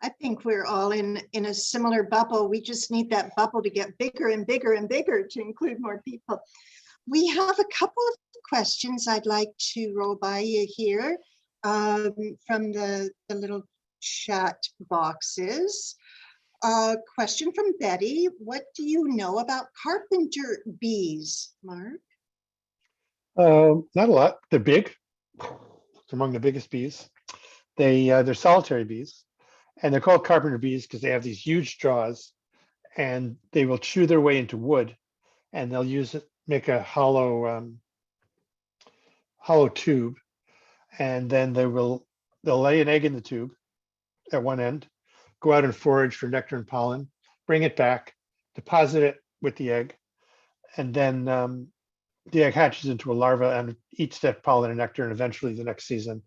I think we're all in a similar bubble. We just need that bubble to get bigger and bigger and bigger to include more people. We have a couple of questions I'd like to roll by you here from the little chat boxes. Question from Betty. What do you know about carpenter bees, Mark? Not a lot. They're big. They're among the biggest bees. They're solitary bees, and they're called carpenter bees because they have these huge jaws, and they will chew their way into wood, and they'll use it, make a hollow tube, and then they'll lay an egg in the tube at one end, go out and forage for nectar and pollen, bring it back, deposit it with the egg, and then the egg hatches into a larva and eats that pollen and nectar, and eventually the next season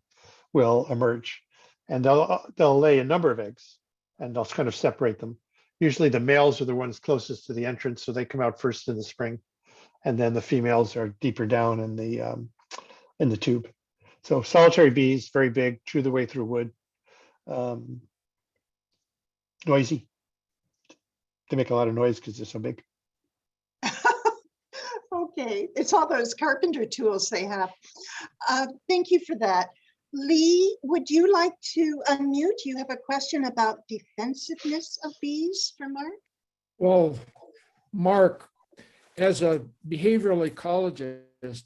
will emerge. And they'll lay a number of eggs, and they'll kind of separate them. Usually the males are the ones closest to the entrance, so they come out first in the spring, and then the females are deeper down in the tube. So solitary bees, very big, chew their way through wood. Noisy. They make a lot of noise because they're so big. Okay, it's all those carpenter tools they have. Thank you for that. Lee, would you like to unmute? You have a question about defensiveness of bees for Mark? Well, Mark, as a behavioral ecologist,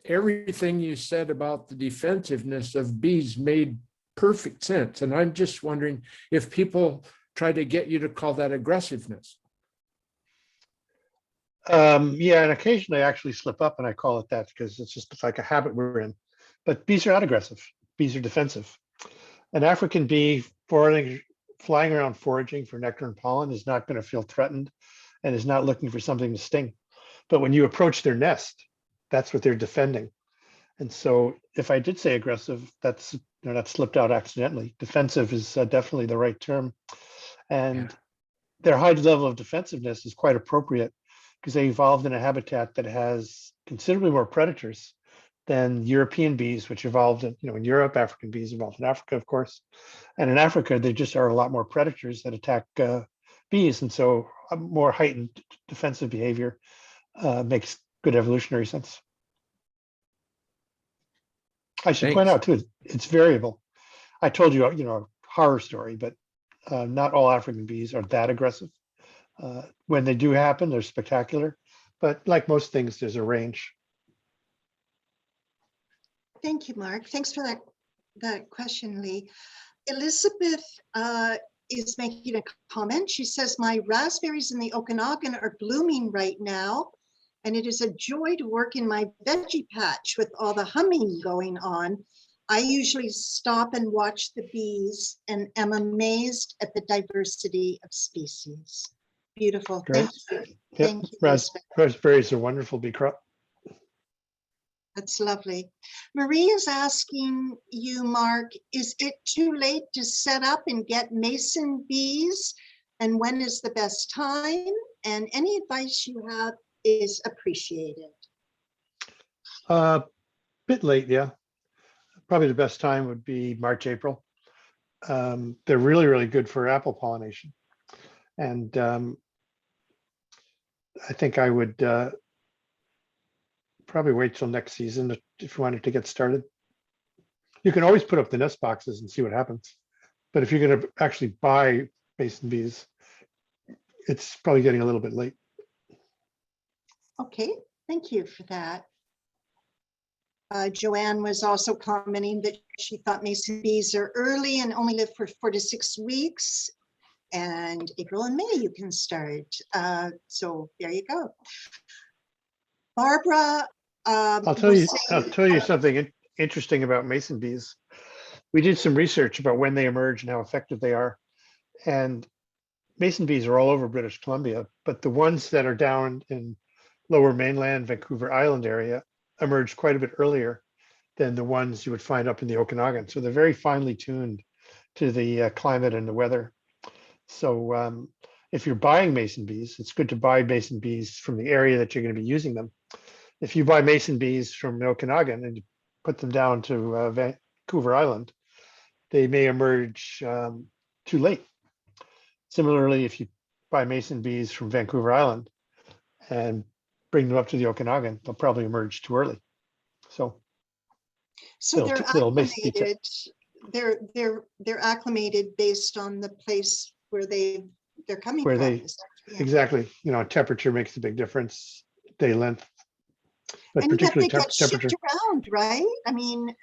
everything you said about the defensiveness of bees made perfect sense. And I'm just wondering if people try to get you to call that aggressiveness. Yeah, and occasionally I actually slip up and I call it that because it's just like a habit we're in. But bees are not aggressive. Bees are defensive. An African bee flying around foraging for nectar and pollen is not going to feel threatened and is not looking for something to sting. But when you approach their nest, that's what they're defending. And so if I did say aggressive, that's, that slipped out accidentally. Defensive is definitely the right term. And their high level of defensiveness is quite appropriate because they evolved in a habitat that has considerably more predators than European bees, which evolved in Europe. African bees evolved in Africa, of course. And in Africa, there just are a lot more predators that attack bees. And so a more heightened defensive behavior makes good evolutionary sense. I should point out too, it's variable. I told you, a horror story, but not all African bees are that aggressive. When they do happen, they're spectacular. But like most things, there's a range. Thank you, Mark. Thanks for that question, Lee. Elizabeth is making a comment. She says, my raspberries in the Okanagan are blooming right now, and it is a joy to work in my veggie patch with all the humming going on. I usually stop and watch the bees and am amazed at the diversity of species. Beautiful. Great. Thank you. Yep. Thank you, Elizabeth. Raspberries are wonderful bee crop. That's lovely. Marie is asking you, Mark, is it too late to set up and get mason bees? And when is the best time? And any advice you have is appreciated. Bit late, yeah. Probably the best time would be March, April. They're really, really good for apple pollination. And I think I would probably wait till next season if you wanted to get started. You can always put up the nest boxes and see what happens. But if you're going to actually buy mason bees, it's probably getting a little bit late. Okay, thank you for that. Joanne was also commenting that she thought mason bees are early and only live for 4 to 6 weeks. And April and May you can start. So there you go. Barbara, I'll tell you something interesting about mason bees. We did some research about when they emerge and how effective they are. And mason bees are all over British Columbia, but the ones that are down in lower mainland Vancouver Island area emerged quite a bit earlier than the ones you would find up in the Okanagan. So they're very finely tuned to the climate and the weather. So if you're buying mason bees, it's good to buy mason bees from the area that you're going to be using them. If you buy mason bees from the Okanagan and you put them down to Vancouver Island, they may emerge too late. Similarly, if you buy mason bees from Vancouver Island and bring them up to the Okanagan, they'll probably emerge too early. So they're acclimated. They're acclimated based on the place where they're coming from. Exactly. Temperature makes a big difference. Day length, but and particularly yet they get temperature. Shipped around, right? I mean,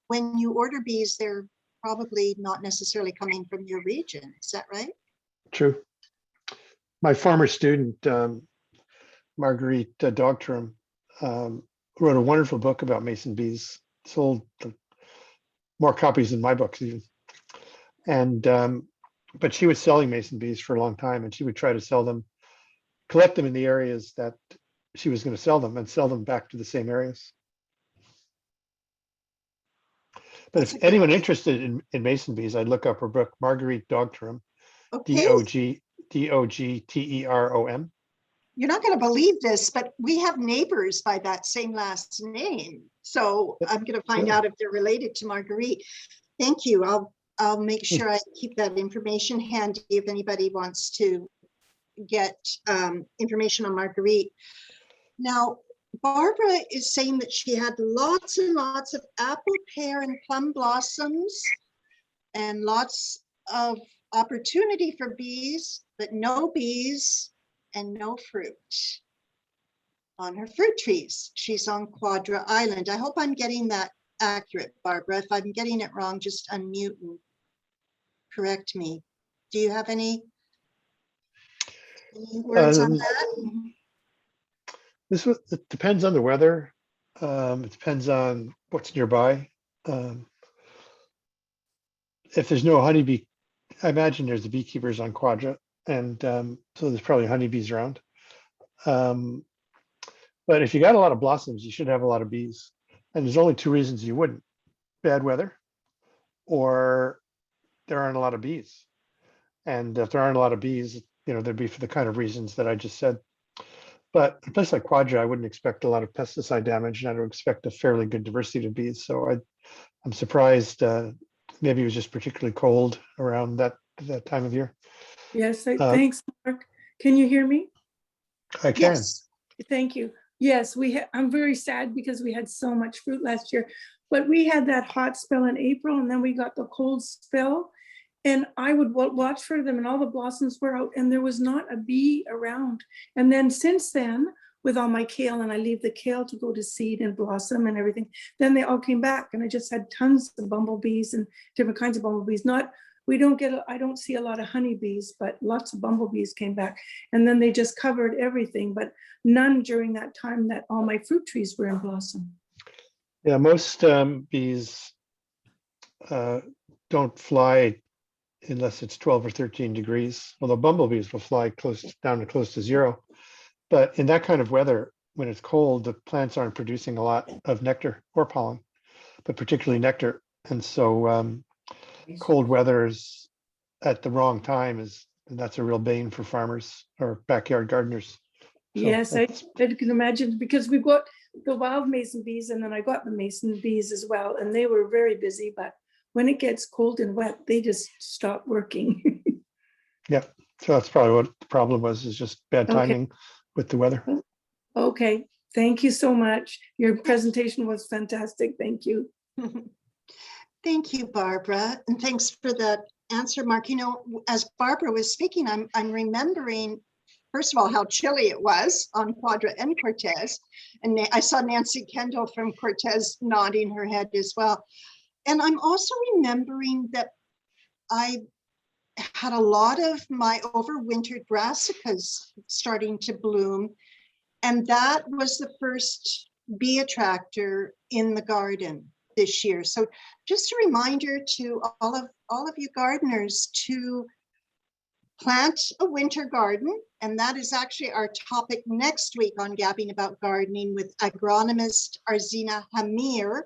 when you order bees, they're probably not necessarily coming from your region. Is that right? True. My former student, Marguerite Dogtrum, wrote a wonderful book about mason bees. Sold more copies than my books even. And but she was selling mason bees for a long time, and she would try to sell them, collect them in the areas that she was going to sell them and sell them back to the same areas. But if anyone interested in mason bees, I'd look up her book, Marguerite Dogtrum, okay. Dogterom. You're not going to believe this, but we have neighbors by that same last name. So I'm going to find out if they're related to Marguerite. Thank you. I'll make sure I keep that information handy if anybody wants to get information on Marguerite. Now, Barbara is saying that she had lots and lots of apple, pear, and plum blossoms and lots of opportunity for bees, but no bees and no fruit on her fruit trees. She's on Quadra Island. I hope I'm getting that accurate, Barbara. If I'm getting it wrong, just unmute and correct me. Do you have any words on that? It depends on the weather. It depends on what's nearby. If there's no honeybee, I imagine there's the beekeepers on Quadra, and so there's probably honeybees around. But if you got a lot of blossoms, you should have a lot of bees. And there's only two reasons you wouldn't: bad weather, or there aren't a lot of bees. And if there aren't a lot of bees, there'd be for the kind of reasons that I just said. But in a place like Quadra, I wouldn't expect a lot of pesticide damage, and I would expect a fairly good diversity of bees. So I'm surprised. Maybe it was just particularly cold around that time of year. Yes, thanks, Mark. Can you hear me? I can. Yes. Thank you. Yes, I'm very sad because we had so much fruit last year, but we had that hot spell in April, and then we got the cold spell, and I would watch for them, and all the blossoms were out, and there was not a bee around. And then since then, with all my kale, and I leave the kale to go to seed and blossom and everything, then they all came back, and I just had tons of bumblebees and different kinds of bumblebees. I don't see a lot of honeybees, but lots of bumblebees came back. And then they just covered everything, but none during that time that all my fruit trees were in blossom. Yeah, most bees don't fly unless it's 12 or 13 degrees, although bumblebees will fly down to close to zero. But in that kind of weather, when it's cold, the plants aren't producing a lot of nectar or pollen, but particularly nectar. And so cold weather is at the wrong time and that's a real bane for farmers or backyard gardeners. So yes, I can imagine, because we've got the wild mason bees, and then I got the mason bees as well, and they were very busy, but when it gets cold and wet, they just stop working. Yeah, so that's probably what the problem was, is just bad timing with the weather. Okay, thank you so much. Your presentation was fantastic. Thank you. Thank you, Barbara, and thanks for that answer, Mark. As Barbara was speaking, I'm remembering, first of all, how chilly it was on Quadra and Cortez, and I saw Nancy Kendall from Cortez nodding her head as well. And I'm also remembering that I had a lot of my overwintered brassicas starting to bloom, and that was the first bee attractor in the garden this year. So just a reminder to all of you gardeners to plant a winter garden, and that is actually our topic next week on Gabbing About Gardening with agronomist Arzina Hamir.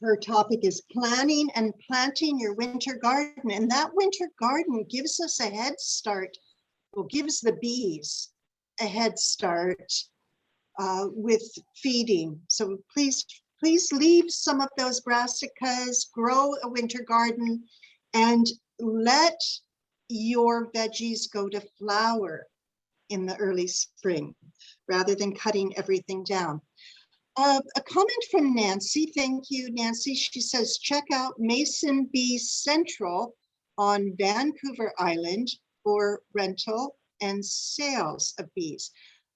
Her topic is planning and planting your winter garden, and that winter garden gives us a head start, well, gives the bees a head start with feeding. So please leave some of those brassicas, grow a winter garden, and let your veggies go to flower in the early spring rather than cutting everything down. A comment from Nancy. Thank you, Nancy. She says, check out Mason Bee Central on Vancouver Island for rental and sales of bees.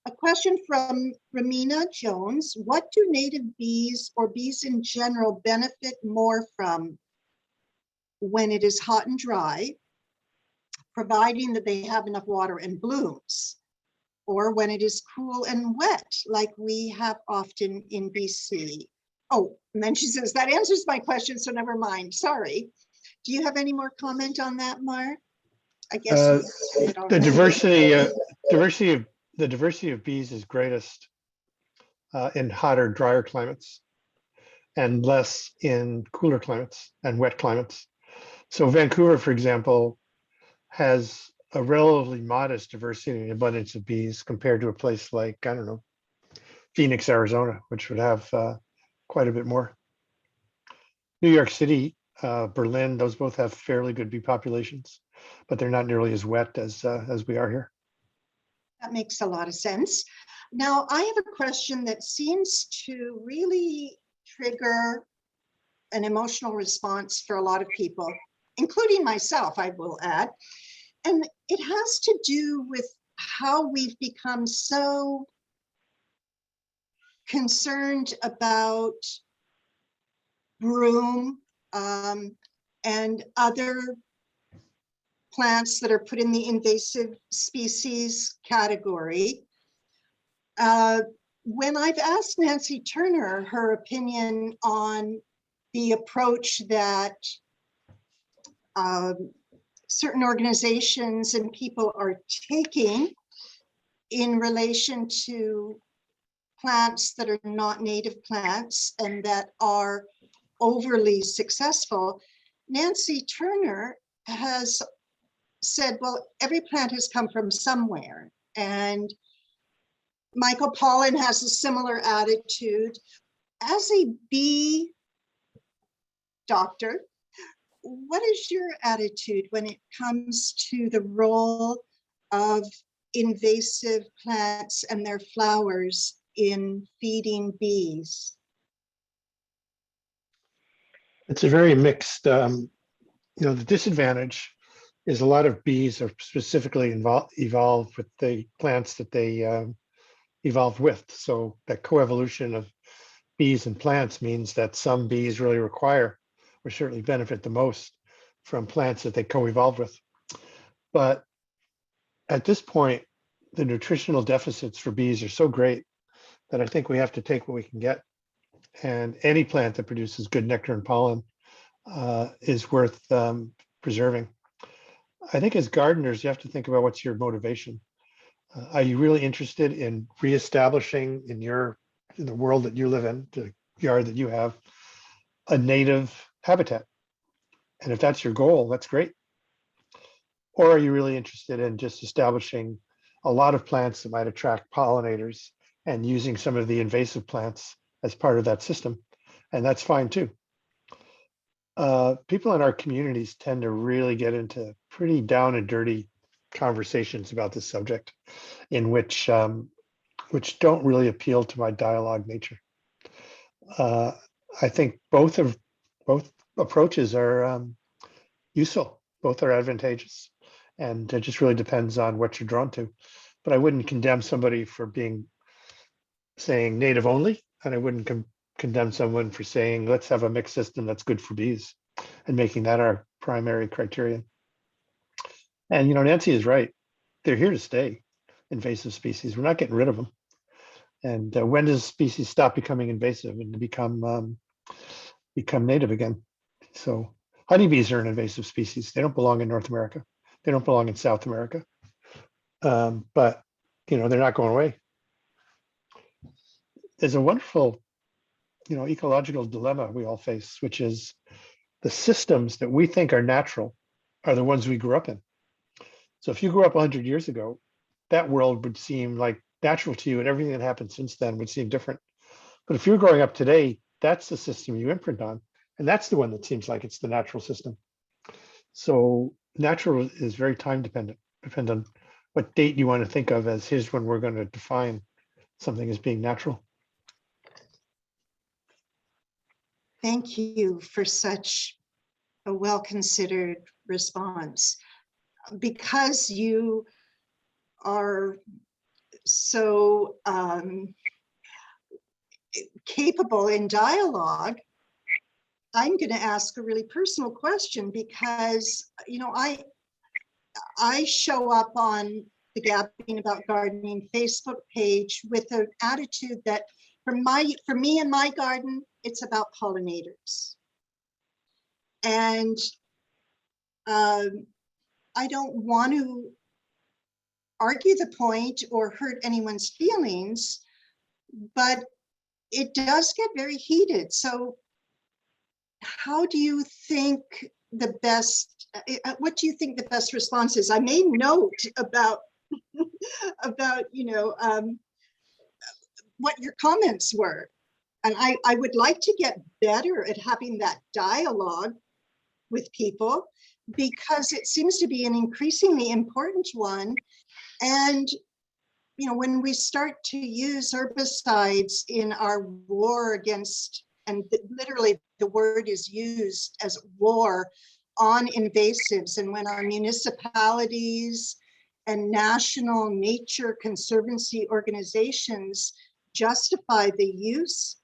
A question from Ramina Jones. What do native bees or bees in general benefit more from when it is hot and dry, providing that they have enough water and blooms, or when it is cool and wet, like we have often in BC? Oh, and then she says, that answers my question, so never mind. Sorry. Do you have any more comment on that, Mark? I guess the diversity of bees is greatest in hotter, drier climates, and less in cooler climates and wet climates. So Vancouver, for example, has a relatively modest diversity and abundance of bees compared to a place like, I don't know, Phoenix, Arizona, which would have quite a bit more. New York City, Berlin, those both have fairly good bee populations, but they're not nearly as wet as we are here. That makes a lot of sense. Now, I have a question that seems to really trigger an emotional response for a lot of people, including myself, I will add. And it has to do with how we've become so concerned about broom and other plants that are put in the invasive species category. When I've asked Nancy Turner her opinion on the approach that certain organizations and people are taking in relation to plants that are not native plants and that are overly successful. Nancy Turner has said, well, every plant has come from somewhere. And Michael Pollan has a similar attitude. As a bee doctor, what is your attitude when it comes to the role of invasive plants and their flowers in feeding bees? It's a very mixed, the disadvantage is a lot of bees are specifically evolved with the plants that they evolved with. So that coevolution of bees and plants means that some bees really require or certainly benefit the most from plants that they co-evolved with. But at this point, the nutritional deficits for bees are so great that I think we have to take what we can get. And any plant that produces good nectar and pollen is worth preserving. I think as gardeners, you have to think about what's your motivation. Are you really interested in reestablishing in the world that you live in, the yard that you have, a native habitat? And if that's your goal, that's great. Or are you really interested in just establishing a lot of plants that might attract pollinators and using some of the invasive plants as part of that system? And that's fine too. People in our communities tend to really get into pretty down and dirty conversations about this subject, in which don't really appeal to my dialogue nature. I think both approaches are useful. Both are advantageous, and it just really depends on what you're drawn to. But I wouldn't condemn somebody for saying native only, and I wouldn't condemn someone for saying let's have a mixed system that's good for bees, and making that our primary criterion. And Nancy is right; they're here to stay. Invasive species, we're not getting rid of them. And when does species stop becoming invasive and to become native again? So honeybees are an invasive species. They don't belong in North America. They don't belong in South America. But they're not going away. There's a wonderful, ecological dilemma we all face, which is the systems that we think are natural are the ones we grew up in. So if you grew up 100 years ago, that world would seem like natural to you, and everything that happened since then would seem different. But if you're growing up today, that's the system you imprint on, and that's the one that seems like it's the natural system. So natural is very time dependent on what date you want to think of as here's when we're going to define something as being natural. Thank you for such a well-considered response. Because you are so capable in dialogue, I'm going to ask a really personal question, because I show up on the Gabbing About Gardening Facebook page with an attitude that for me and my garden, it's about pollinators. And I don't want to argue the point or hurt anyone's feelings, but it does get very heated. So how do you think what do you think the best response is? I made note about, what your comments were. And I would like to get better at having that dialogue with people, because it seems to be an increasingly important one. And when we start to use herbicides in our war against, and literally the word is used as war on invasives, and when our municipalities and national nature conservancy organizations justify the use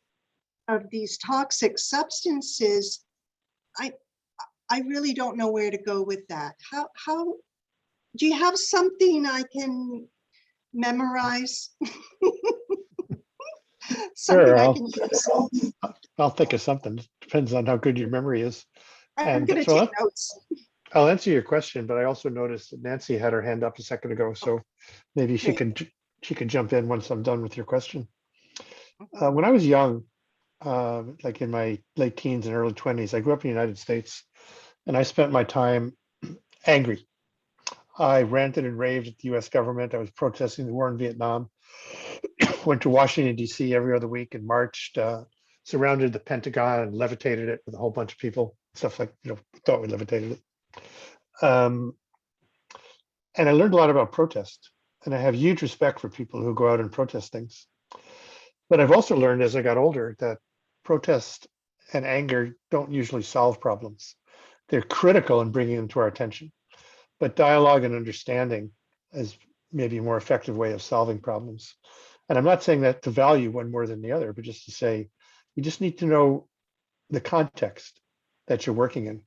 of these toxic substances, I really don't know where to go with that. How do you have something I can memorize? Something Sure, I can use. I'll think of something. Depends on how good your memory is. I'm going to so take notes. I'll answer your question, but I also noticed that Nancy had her hand up a second ago, so maybe she Great. can jump in once I'm done with your question. When I was young, like in my late teens and early 20s, I grew up in the United States, and I spent my time angry. I ranted and raved at the US government. I was protesting the war in Vietnam, went to Washington, D.C. every other week and marched, surrounded the Pentagon and levitated it with a whole bunch of people, stuff like, thought we levitated it. And I learned a lot about protest. And I have huge respect for people who go out and protest things. But I've also learned as I got older that protest and anger don't usually solve problems. They're critical in bringing them to our attention. But dialogue and understanding is maybe a more effective way of solving problems. And I'm not saying that to value one more than the other, but just to say, you just need to know the context that you're working in.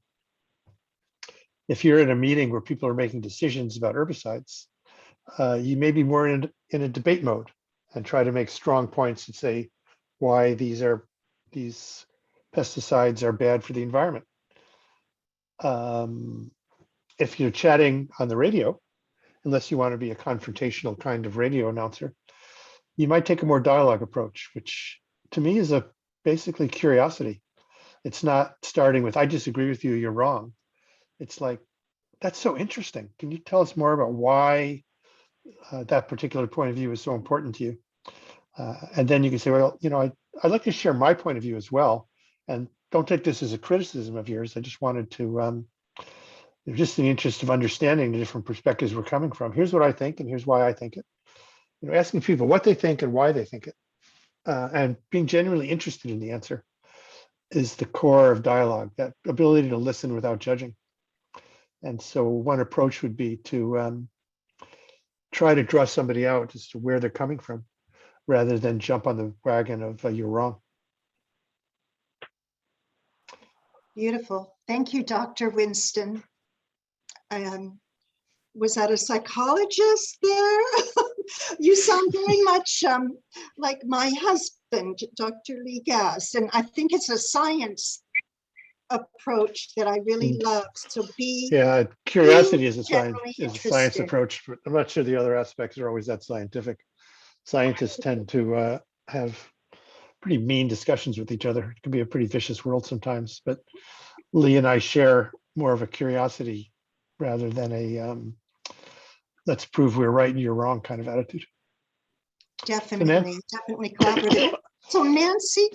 If you're in a meeting where people are making decisions about herbicides, you may be more in a debate mode and try to make strong points and say why these pesticides are bad for the environment. If you're chatting on the radio, unless you want to be a confrontational kind of radio announcer, you might take a more dialogue approach, which to me is basically curiosity. It's not starting with, I disagree with you, you're wrong. It's like, that's so interesting. Can you tell us more about why that particular point of view is so important to you? And then you can say, well, I'd like to share my point of view as well. And don't take this as a criticism of yours. I just wanted to, just in the interest of understanding the different perspectives we're coming from. Here's what I think, and here's why I think it. Asking people what they think and why they think it, and being genuinely interested in the answer is the core of dialogue, that ability to listen without judging. And so one approach would be to try to draw somebody out as to where they're coming from, rather than jump on the wagon of you're wrong. Beautiful. Thank you, Dr. Winston. Was that a psychologist there? You sound very much like my husband, Dr. Lee Gass, and I think it's a science approach that I really love. So curiosity is a generally science approach, but I'm not sure the other aspects are always that scientific. Scientists tend to have pretty mean discussions with each other. It can be a pretty vicious world sometimes, but Lee and I share more of a curiosity rather than a let's prove we're right and you're wrong kind of attitude. Definitely collaborative. So Nancy,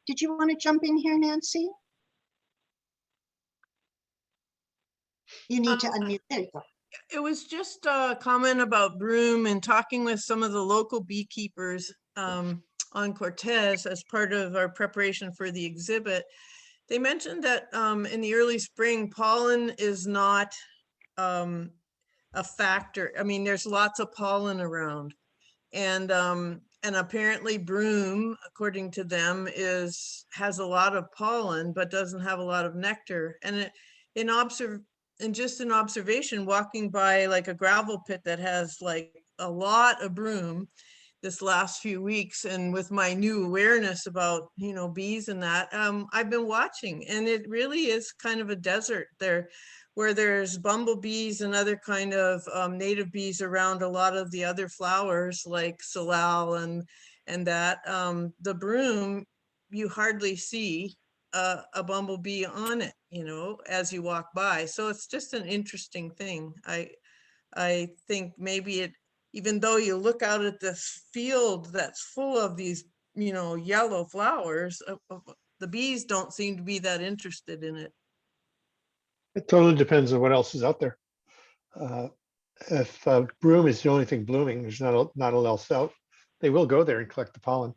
did you want to jump in here, Nancy? You need to unmute. There you go. It was just a comment about broom and talking with some of the local beekeepers on Cortez as part of our preparation for the exhibit. They mentioned that in the early spring, pollen is not a factor. I mean, there's lots of pollen around, and apparently broom, according to them, has a lot of pollen but doesn't have a lot of nectar. And just in observation, walking by like a gravel pit that has like a lot of broom this last few weeks, and with my new awareness about bees and that, I've been watching, and it really is kind of a desert there, where there's bumblebees and other kind of native bees around a lot of the other flowers like salal and that. The broom, you hardly see a bumblebee on it, as you walk by. So it's just an interesting thing. I think maybe even though you look out at this field that's full of these, yellow flowers, the bees don't seem to be that interested in it. It totally depends on what else is out there. If broom is the only thing blooming, there's not a else out, they will go there and collect the pollen.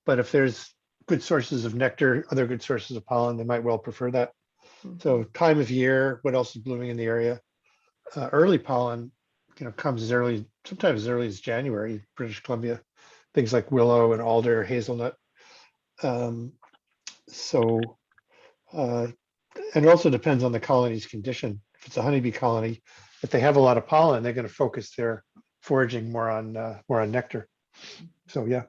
But if there's good sources of nectar, other good sources of pollen, they might well prefer that. So time of year, what else is blooming in the area? Early pollen, comes sometimes as early as January, British Columbia, things like willow and alder, hazelnut. And it also depends on the colony's condition. If it's a honeybee colony, if they have a lot of pollen, they're going to focus their foraging more on nectar. So yeah.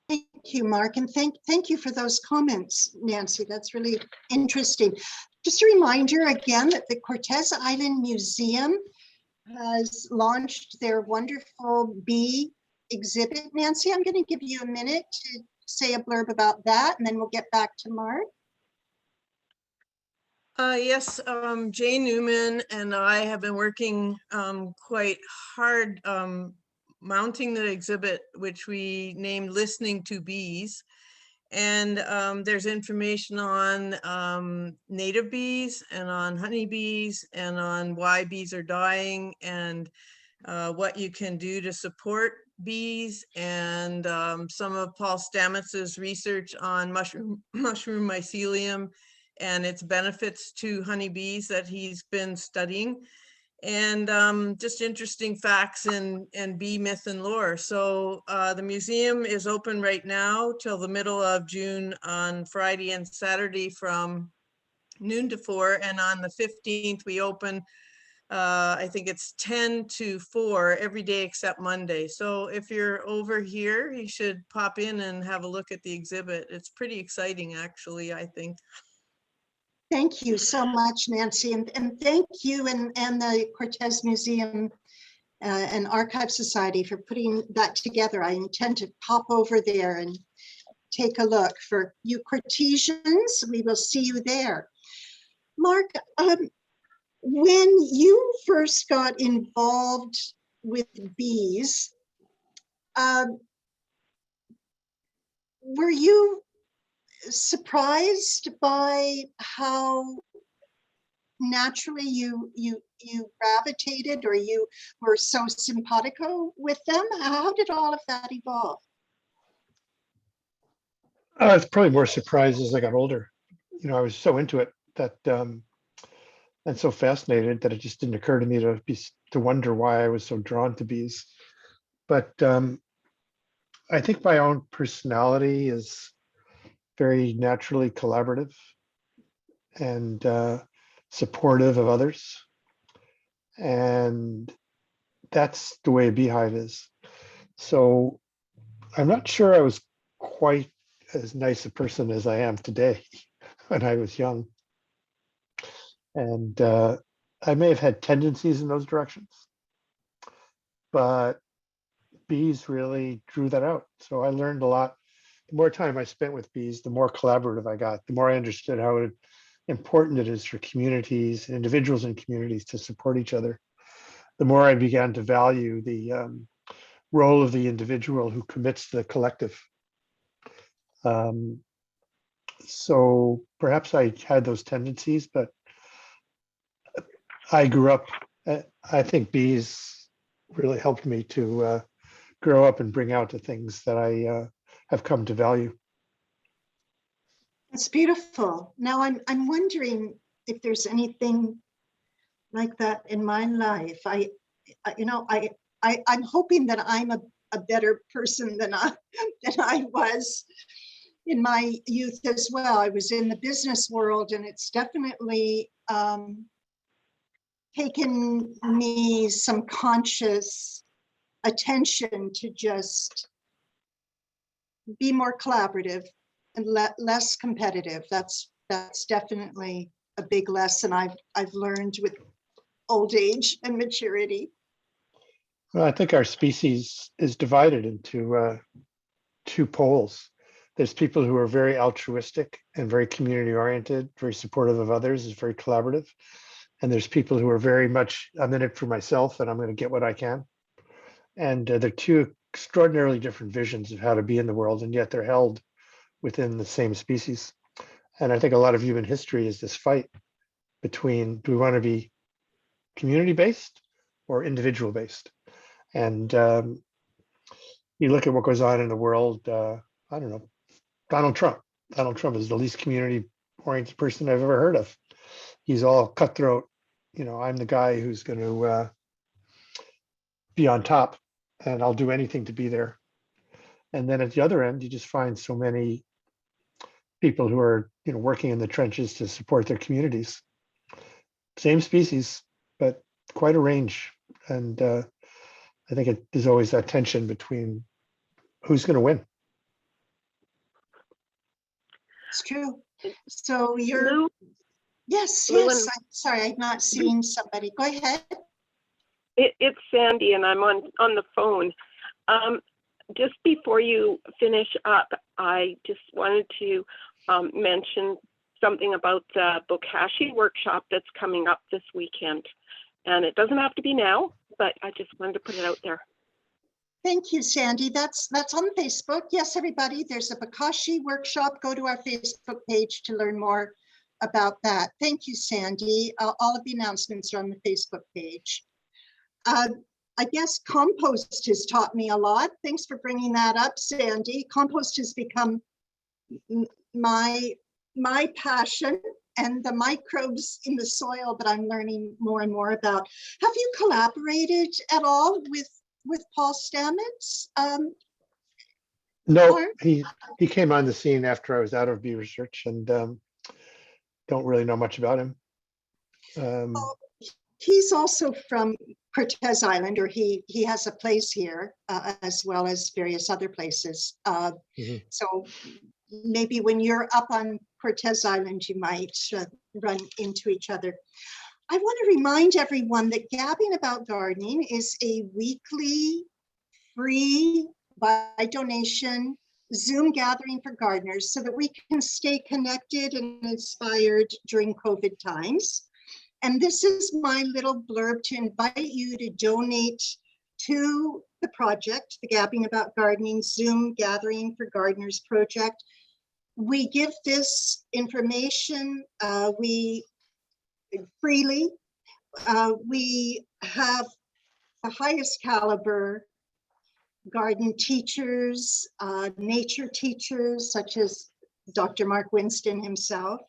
Thank you, Mark, and thank you for those comments, Nancy. That's really interesting. Just a reminder again that the Cortez Island Museum has launched their wonderful bee exhibit. Nancy, I'm going to give you a minute to say a blurb about that, and then we'll get back to Mark. Yes, Jay Newman and I have been working quite hard mounting the exhibit, which we named Listening to Bees. And there's information on native bees and on honeybees and on why bees are dying and what you can do to support bees, and some of Paul Stamets's research on mushroom mycelium and its benefits to honeybees that he's been studying, and just interesting facts and bee myth and lore. So the museum is open right now till the middle of June on Friday and Saturday from noon to 4, and on the 15th we open I think it's 10 to 4 every day except Monday. So if you're over here, you should pop in and have a look at the exhibit. It's pretty exciting, actually, I think. Thank you so much, Nancy, and thank you and the Cortez Museum and Archive Society for putting that together. I intend to pop over there and take a look. For you Cortesians, we will see you there. Mark, when you first got involved with bees, were you surprised by how naturally you gravitated, or you were so simpatico with them? How did all of that evolve? It's probably more surprised as I got older. You know, I was so into it that and so fascinated that it just didn't occur to me to wonder why I was so drawn to bees. But I think my own personality is very naturally collaborative and supportive of others. And that's the way a beehive is. So I'm not sure I was quite as nice a person as I am today when I was young. And I may have had tendencies in those directions, but bees really drew that out. So I learned a lot. The more time I spent with bees, the more collaborative I got, the more I understood how important it is for communities, individuals and communities to support each other. The more I began to value the role of the individual who commits to the collective. So perhaps I had those tendencies, but I grew up, I think bees really helped me to grow up and bring out the things that I have come to value. It's beautiful. Now I'm wondering if there's anything like that in my life. I'm hoping that I'm a better person than I was in my youth as well. I was in the business world, and it's definitely taken me some conscious attention to just be more collaborative and less competitive. That's definitely a big lesson I've learned with old age and maturity. Well, I think our species is divided into two poles. There's people who are very altruistic and very community oriented, very supportive of others, is very collaborative. And there's people who are very much, I'm in it for myself and I'm going to get what I can. And they're two extraordinarily different visions of how to be in the world, and yet they're held within the same species. And I think a lot of human history is this fight between, do we want to be community-based or individual-based? And you look at what goes on in the world, I don't know, Donald Trump. Donald Trump is the least community-oriented person I've ever heard of. He's all cutthroat. You know, I'm the guy who's going to be on top, and I'll do anything to be there. And then at the other end, you just find so many people who are, you know, working in the trenches to support their communities. Same species, but quite a range. And I think there's always that tension between who's going to win. It's true. So you're, Lou, yes, Lou, I'm sorry, I'm not seeing somebody. Go ahead. it's Sandy, and I'm on the phone. just before you finish up, I just wanted to mention something about the Bokashi Workshop that's coming up this weekend. And it doesn't have to be now, but I just wanted to put it out there. Thank you, Sandy. That's on Facebook. Yes, everybody, there's a Bokashi Workshop. Go to our Facebook page to learn more about that. Thank you, Sandy. All of the announcements are on the Facebook page. I guess compost has taught me a lot. Thanks for bringing that up, Sandy. Compost has become my passion, and the microbes in the soil that I'm learning more and more about. Have you collaborated at all with Paul Stamets? No, he came on the scene after I was out of bee research, and don't really know much about him. He's also from Cortez Island, or he has a place here, as well as various other places. So maybe when you're up on Cortez Island, you might run into each other. I want to remind everyone that Gabbing About Gardening is a weekly, free, by donation Zoom gathering for gardeners so that we can stay connected and inspired during COVID times. And this is my little blurb to invite you to donate to the project, the Gabbing About Gardening Zoom Gathering for Gardeners project. We give this information freely. We have the highest caliber garden teachers, nature teachers, such as Dr. Mark Winston himself.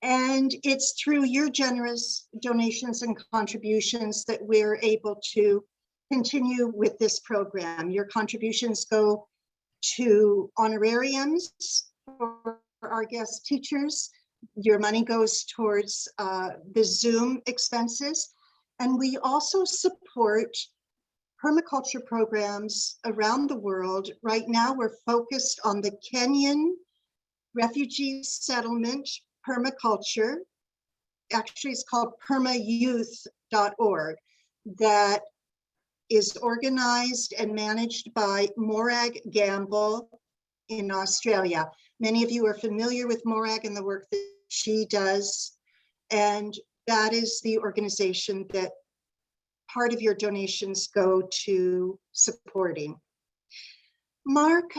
And it's through your generous donations and contributions that we're able to continue with this program. Your contributions go to honorariums for our guest teachers. Your money goes towards the Zoom expenses. And we also support permaculture programs around the world. Right now, we're focused on the Kenyan refugee settlement permaculture. Actually, it's called permayouth.org, that is organized and managed by Morag Gamble in Australia. Many of you are familiar with Morag and the work that she does, and that is the organization that part of your donations go to supporting. Mark,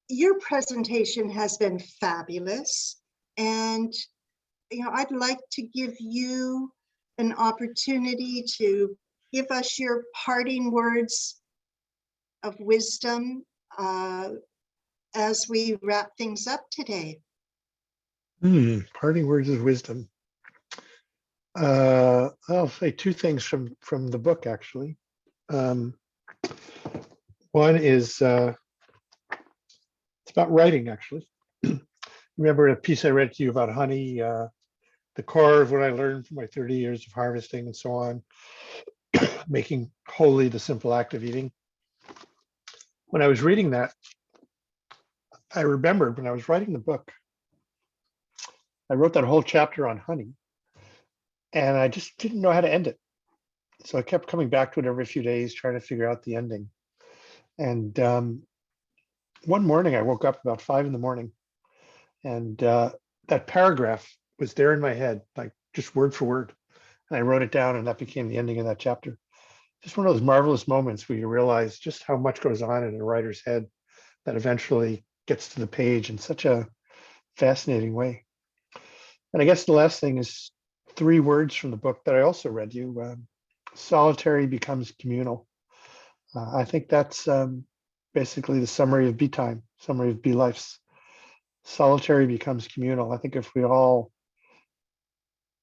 your presentation has been fabulous, and I'd like to give you an opportunity to give us your parting words of wisdom as we wrap things up today. Parting words of wisdom. I'll say two things from the book, actually. One is it's about writing, actually. Remember a piece I read to you about honey, the core of what I learned from my 30 years of harvesting and so on, making holy the simple act of eating. When I was reading that, I remembered when I was writing the book, I wrote that whole chapter on honey, and I just didn't know how to end it. So I kept coming back to it every few days, trying to figure out the ending. And one morning I woke up about 5 a.m, and that paragraph was there in my head, like just word for word. And I wrote it down, and that became the ending of that chapter. Just one of those marvelous moments where you realize just how much goes on in a writer's head that eventually gets to the page in such a fascinating way. And I guess the last thing is 3 words from the book that I also read you. Solitary becomes communal. I think that's basically the summary of bee time, summary of bee lives. Solitary becomes communal. I think if we all,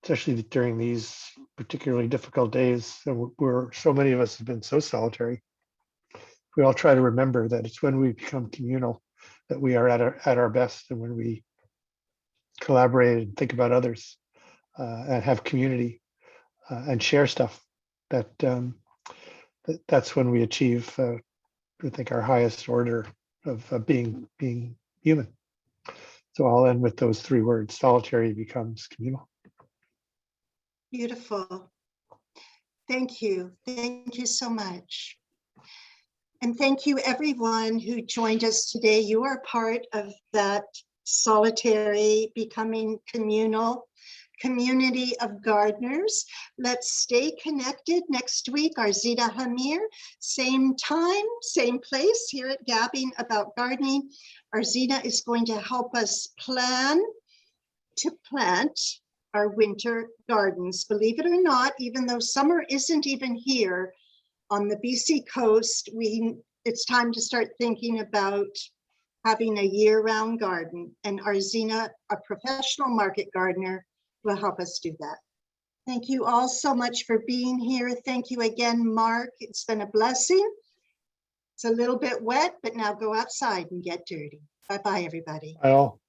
especially during these particularly difficult days, where so many of us have been so solitary, we all try to remember that it's when we become communal that we are at our best, and when we collaborate and think about others and have community and share stuff, that's when we achieve, I think, our highest order of being human. So I'll end with those 3 words: solitary becomes communal. Beautiful. Thank you. Thank you so much. And thank you everyone who joined us today. You are part of that solitary becoming communal community of gardeners. Let's stay connected. Next week, Arzita Hamir, same time, same place here at Gabbing About Gardening. Arzita is going to help us plan to plant our winter gardens. Believe it or not, even though summer isn't even here on the BC coast, it's time to start thinking about having a year-round garden. And Arzina, a professional market gardener, will help us do that. Thank you all so much for being here. Thank you again, Mark. It's been a blessing. It's a little bit wet, but now go outside and get dirty. Bye-bye, everybody. Bye all.